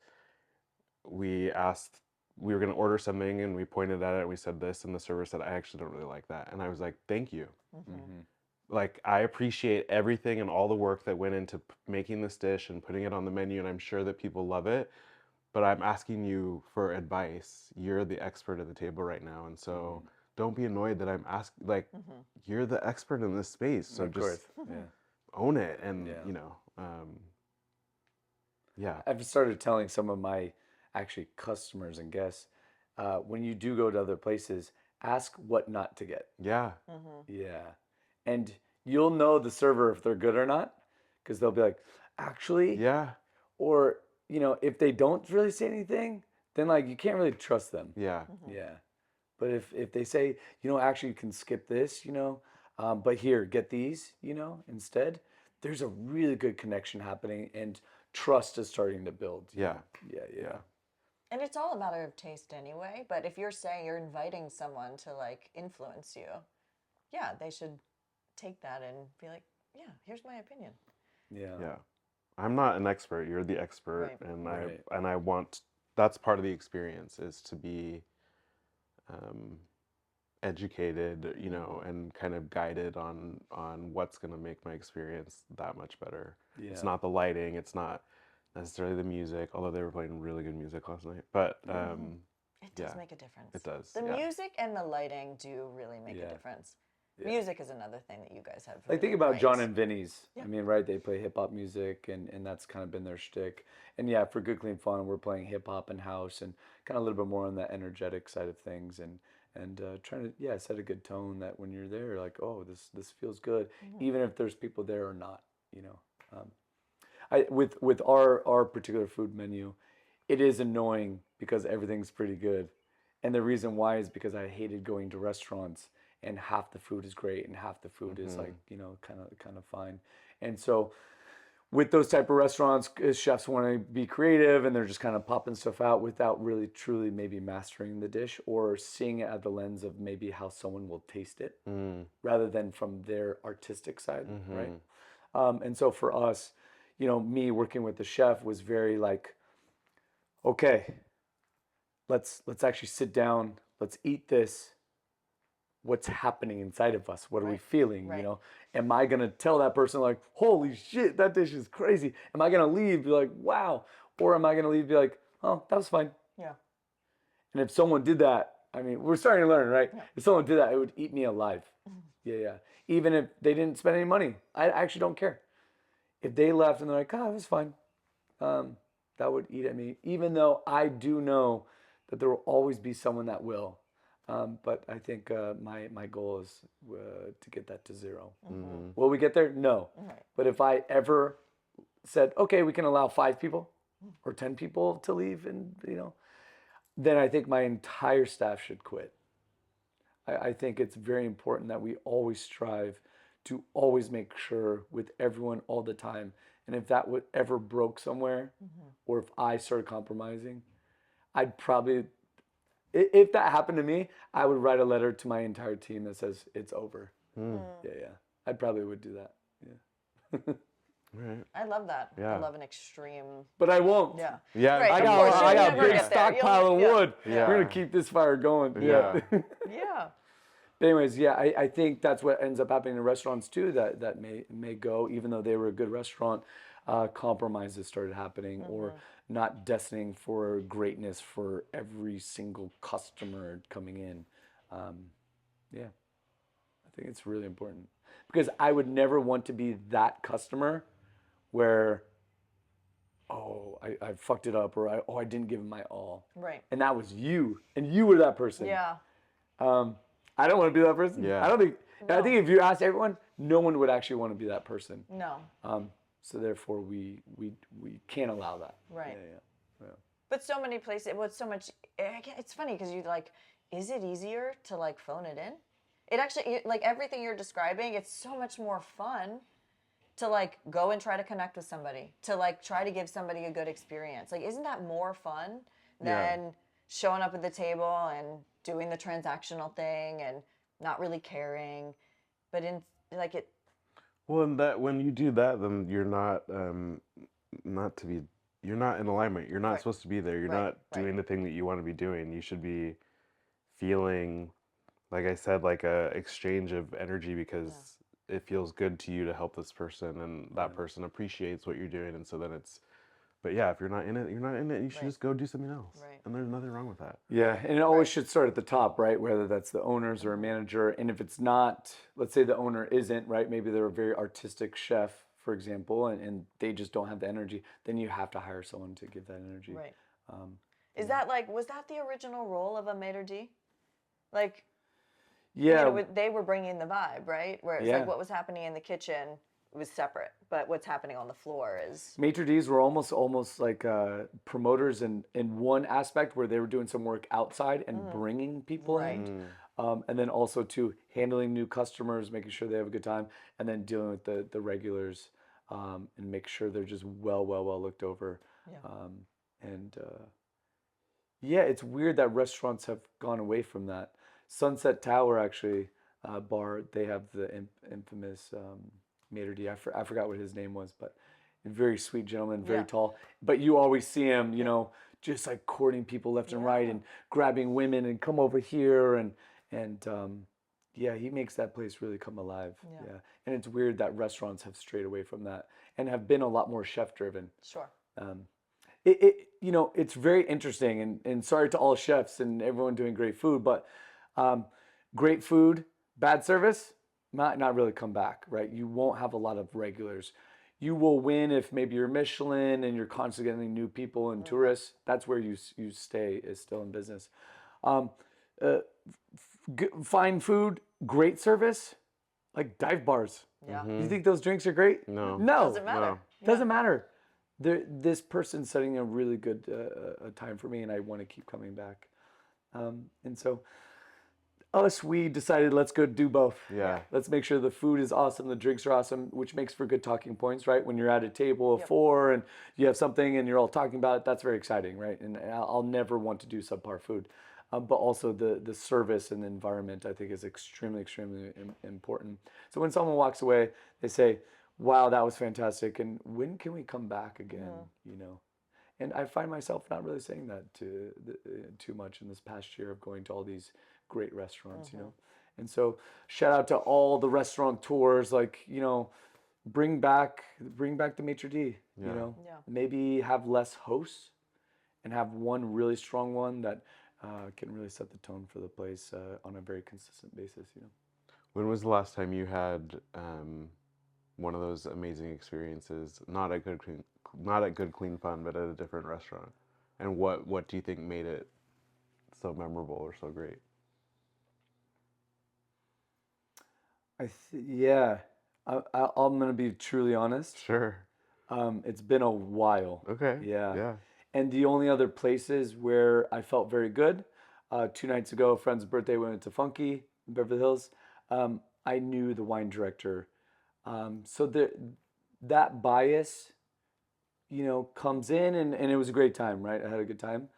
we asked, we were going to order something and we pointed at it and we said this, and the server said, I actually don't really like that. And I was like, thank you. Mm-hmm. Like, I appreciate everything and all the work that went into making this dish and putting it on the menu, and I'm sure that people love it. But I'm asking you for advice. You're the expert at the table right now, and so don't be annoyed that I'm asking. Like, you're the expert in this space, so Of just course. Yeah. own it. And Yeah. Yeah, I've started telling some of my actually customers and guests, when you do go to other places, ask what not to get. yeah, Yeah. And you'll know the server if they're good or not, because they'll be like, actually, yeah, or, if they don't really say anything, then like you can't really trust them. yeah, Yeah. But if they say, actually you can skip this, but here, get these, instead, there's a really good connection happening and trust is starting to build. yeah, Yeah, yeah. yeah. And it's all a matter of taste anyway. But if you're saying you're inviting someone to like influence you, yeah, they should take that and be like, yeah, here's my opinion. Yeah. Yeah. I'm not an expert. You're the expert, Right. and Right. I want, that's part of the experience, is to be um, educated, you know, and kind of guided on what's going to make my experience that much better. It's Yeah. not the lighting, it's not necessarily the music, although they were playing really good music last night. But It does yeah, make a difference. it does. The Yeah. music and the lighting do really make Yeah. a difference. Yeah. Music is another thing that you guys have. Like, think really about John right. and Vinny's. Yeah. I mean, right? They play hip hop music, and that's kind of been their shtick. And yeah, for Good Clean Fun, we're playing hip hop and house, and kind of a little bit more on the energetic side of things, and trying to set a good tone that when you're there, like, oh, this feels good, even if there's people there or not. With our particular food menu, it is annoying because everything's pretty good, and the reason why is because I hated going to restaurants and half the food is great and half the food is like kind of fine, and so with those type of restaurants, chefs want to be creative and they're just kind of popping stuff out without really truly maybe mastering the dish or seeing it at the lens of maybe how someone will taste it rather than from their artistic side, right? And so for us, me working with the chef was very like, okay, let's actually sit down, let's eat this. What's happening inside of us? What are we feeling? Right. Am I gonna tell that person like, holy shit, that dish is crazy? Am I gonna leave be like, wow? Or am I gonna leave be like, oh, that was fine? Yeah. And if someone did that, I mean, we're starting to learn, right? Yeah. If someone did that, it would eat me alive. Yeah. Even if they didn't spend any money, I actually don't care. If they left and they're like, oh, it was fine, that would eat at me. Even though I do know that there will always be someone that will. But I think my goal is to get that to 0. Will we get there? No. Right. But if I ever said, okay, we can allow 5 people or 10 people to leave, and then I think my entire staff should quit. I think it's very important that we always strive to always make sure with everyone all the time. And if that would ever broke somewhere, or if I started compromising, I'd probably, if that happened to me, I would write a letter to my entire team that says it's over. Yeah. I probably would do that. Yeah. Right. I love that. Yeah. I love an extreme. But I won't. Yeah. Yeah. Right. I Of got course, I you'll got a never big get there. stockpile of wood. Yeah. We're gonna keep this fire going. Yeah. Yeah. But anyways, yeah, I think that's what ends up happening in restaurants too. That may go, even though they were a good restaurant, compromises started happening, or not destining for greatness for every single customer coming in. Yeah, I think it's really important because I would never want to be that customer where, oh, I fucked it up, or I didn't give it my all. Right. And that was you, and you were that person. Yeah. I don't want to be that person. Yeah. I don't think. No. I think if you ask everyone, no one would actually want to be that person. No. So therefore, we can't allow that. Right. Yeah. But so many places, it's so much. It's funny because you like, is it easier to like phone it in? It actually, like everything you're describing, it's so much more fun to like go and try to connect with somebody, to like try to give somebody a good experience. Like, isn't that more fun Yeah. than showing up at the table and doing the transactional thing and not really caring? But in like it, Well, and that when you do that, then you're not not to be you're not in alignment. You're not Right. supposed to be there. You're Right, not right. doing the thing that you want to be doing. You should be feeling, like I said, like a exchange of energy because it feels good to you to help this person, and that person appreciates what you're doing, and so then it's. But yeah, if you're not in it, you're not in it. You should Right. just go do something else, Right. and there's nothing wrong with that. Yeah, and it always Right. should start at the top, right? Whether that's the owners or a manager. And if it's not, let's say the owner isn't, right? Maybe they're a very artistic chef, for example, and they just don't have the energy, then you have to hire someone to give that energy. right. Um, Is that like, was that the original role of a maitre d'? Like, yeah, they were bringing the vibe, right? Where it's Yeah. like what was happening in the kitchen was separate, but what's happening on the floor is maitre d's were almost like promoters in one aspect where they were doing some work outside and bringing people Right. in. And then also to handling new customers, making sure they have a good time, and then dealing with the regulars and make sure they're just well looked over. Yeah. And yeah, it's weird that restaurants have gone away from that. Sunset Tower actually bar, they have the infamous maitre d'. I forgot what his name was, but a very sweet gentleman, very Yeah. tall. But you always see him, just like courting people left and right Yeah. and grabbing women and come over here and yeah, he makes that place really come alive. Yeah. And it's weird that restaurants have strayed away from that and have been a lot more chef driven. sure. It's very interesting, and sorry to all chefs and everyone doing great food, but great food, bad service, might not really come back, right? You won't have a lot of regulars. You will win if maybe you're Michelin and you're constantly getting new people and tourists. That's where you stay, is still in business. Fine food, great service, like dive bars. Yeah. You think those drinks are great? No. No. Doesn't matter. Doesn't matter. This person's setting a really good time for me, and I want to keep coming back. And so, we decided let's go do both. Yeah. Let's make sure the food is awesome, the drinks are awesome, which makes for good talking points, right? When you're at a table of Yep. 4 and you have something and you're all talking about it, that's very exciting, right? And I'll never want to do subpar food. But also the service and the environment, I think, is extremely important. So when someone walks away, they say, wow, that was fantastic, and when can we come back again? And I find myself not really saying that too much in this past year of going to all these great restaurants, And so shout out to all the restaurateurs, like, bring back the maitre d', Yeah. Yeah. maybe have less hosts and have one really strong one that can really set the tone for the place on a very consistent basis, When was the last time you had one of those amazing experiences? Not at Good Clean Fun, but at a different restaurant. And what do you think made it so memorable or so great? I'm gonna be truly honest. Sure. It's been a while. Okay. Yeah. Yeah. And the only other places where I felt very good, 2 nights ago, a friend's birthday, we went to Funky in Beverly Hills. I knew the wine director. So that bias, comes in, and it was a great time, right? I had a good time.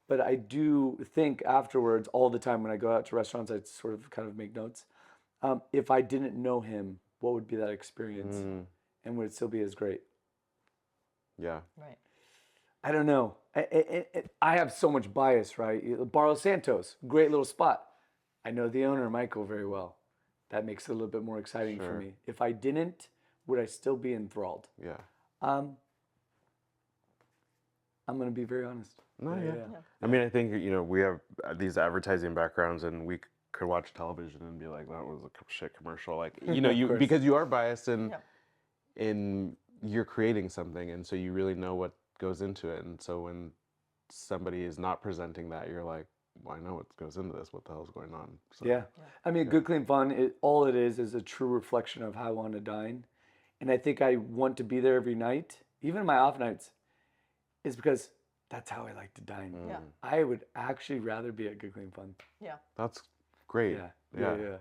But I do think afterwards, all the time when I go out to restaurants, I sort of kind of make notes. If I didn't know him, what would be that experience? And would it still be as great? Yeah. Right. I don't know. I have so much bias, right? Barlos Santos, great little spot. I know the owner, Michael, very well. That makes it a little bit more exciting for Sure. me. If I didn't, would I still be enthralled? Yeah. I'm going to be very honest. No, yeah. I mean, I think, we have these advertising backgrounds, and we could watch television and be like, that was a shit commercial. Like, course. because you are biased in Yep. in you're creating something, and so you really know what goes into it. And so when somebody is not presenting that, you're like, well, I know what goes into this. What the hell's going on? So, Yeah. I mean, Good Clean Fun, all it is a true reflection of how I want to dine. and I think I want to be there every night, even my off nights, is because that's how I like to dine. Yeah. I would actually rather be at Good Clean Fun. Yeah. That's great. Yeah.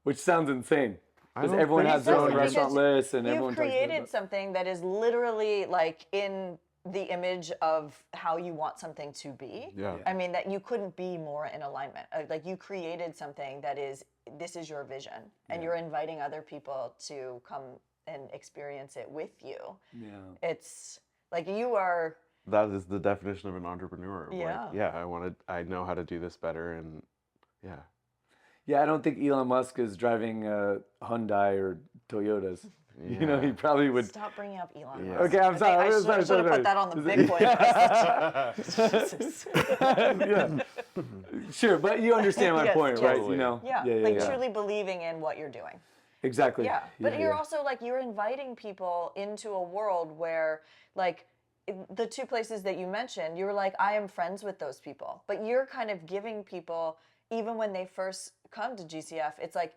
Which sounds insane. I Because don't everyone think has their so. own Because restaurant list and You've everyone talks about created it. something that is literally like in the image of how you want something to be. Yeah. I mean, that you couldn't be more in alignment. Like you created something that is, this is your vision, and you're inviting other people to come and experience it with you. Yeah. It's like you are. That is the definition of an entrepreneur. Yeah. Like, yeah, I know how to do this better, and yeah. Yeah, I don't think Elon Musk is driving Hyundai or Toyotas. You know, he probably would. Stop bringing up Elon Yeah. Musk. Okay, I'm sorry. I sorry, should have put that on the Bitcoin list. Jesus. Yeah. Sure, but you understand my Yes, point, yes. right? Totally. You know. Yeah, like truly believing in what you're doing. Exactly. Yeah, but you're also like, you're inviting people into a world where, like, the two places that you mentioned, you were like, I am friends with those people, but you're kind of giving people, even when they first come to GCF, it's like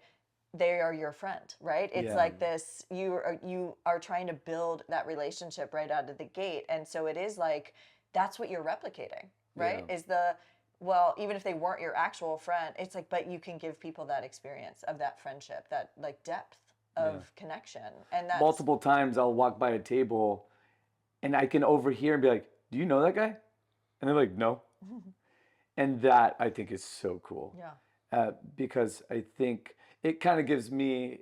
they are your friend, right? It's like this, you are trying to build that relationship right out of the gate, and so it is like, that's what you're replicating, right? Yeah. Is the, well, even if they weren't your actual friend, it's like, but you can give people that experience of that friendship, that like depth of connection, and that's multiple times I'll walk by a table, and I can overhear and be like, "Do you know that guy?" And they're like, "No." And that I think is so cool. Yeah. Because I think it kind of gives me,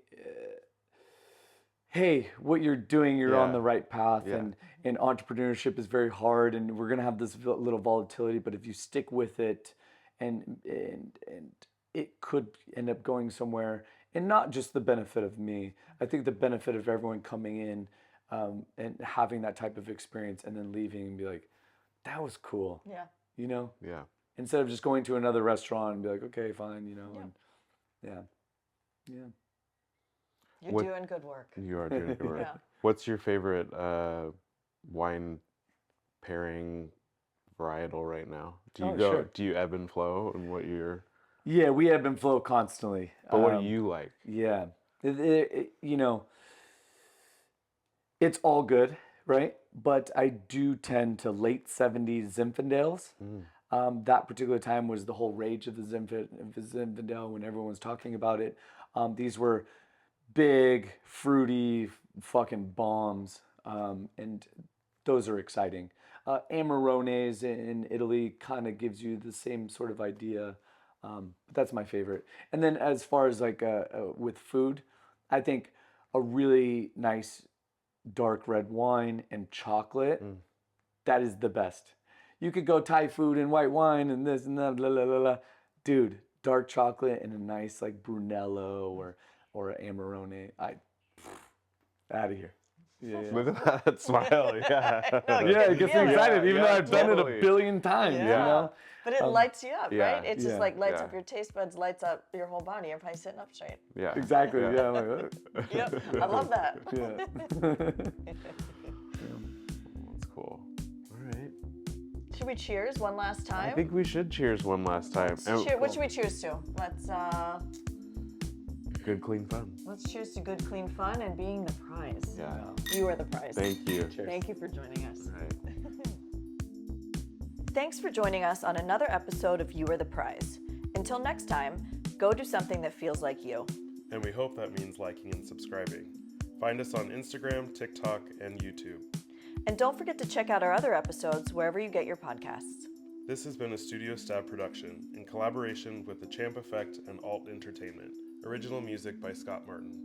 hey, what you're doing, you're on the right path, and entrepreneurship is very hard, and we're gonna have this little volatility, but if you stick with it, and it could end up going somewhere, and not just the benefit of me. I think the benefit of everyone coming in and having that type of experience, and then leaving and be like, that was cool. Yeah. You know. Yeah. Instead of just going to another restaurant and be like, okay, fine, you know. And, You're doing good work. You are doing good work. Yeah. What's your favorite wine pairing varietal right now? Do you Sure. Do you ebb and flow, and what you're? Yeah, we ebb and flow constantly. But what do you like? Yeah. You know, it's all good, right? But I do tend to late 70s Zinfandels. That particular time was the whole rage of the Zinfandel when everyone was talking about it. These were big, fruity fucking bombs. And those are exciting. Amarones in Italy kind of gives you the same sort of idea. But that's my favorite. And then as far as like with food, I think a really nice dark red wine and chocolate, that is the best. You could go Thai food and white wine and this and that, blah, blah, blah, blah. Dude, dark chocolate and a nice like Brunello or an Amarone. Out of here. Yeah. Look at that smile. Yeah. Yeah, it gets me excited, even though I've done it totally. a billion times, you know? But it lights you up, yeah. right? It's just Yeah. like lights Yeah. up your taste buds, lights up your whole body. You're probably sitting up straight. Yeah. Exactly, yeah. I'm like, Yep, I love that. yeah. That's cool. All right. Should we cheers one last time? I think we should cheers one last time. What should we cheers to? Good, clean fun. Let's cheers to good, clean fun and being the prize. Yeah. You are the prize. Thank you. Cheers. Thank you for joining us. All right. Thanks for joining us on another episode of You Are the Prize. Until next time, go do something that feels like you. And we hope that means liking and subscribing. Find us on Instagram, TikTok, and YouTube. And don't forget to check out our other episodes wherever you get your podcasts. This has been a Studio Stab production in collaboration with the Champ Effect and Alt Entertainment. Original music by Scott Martin.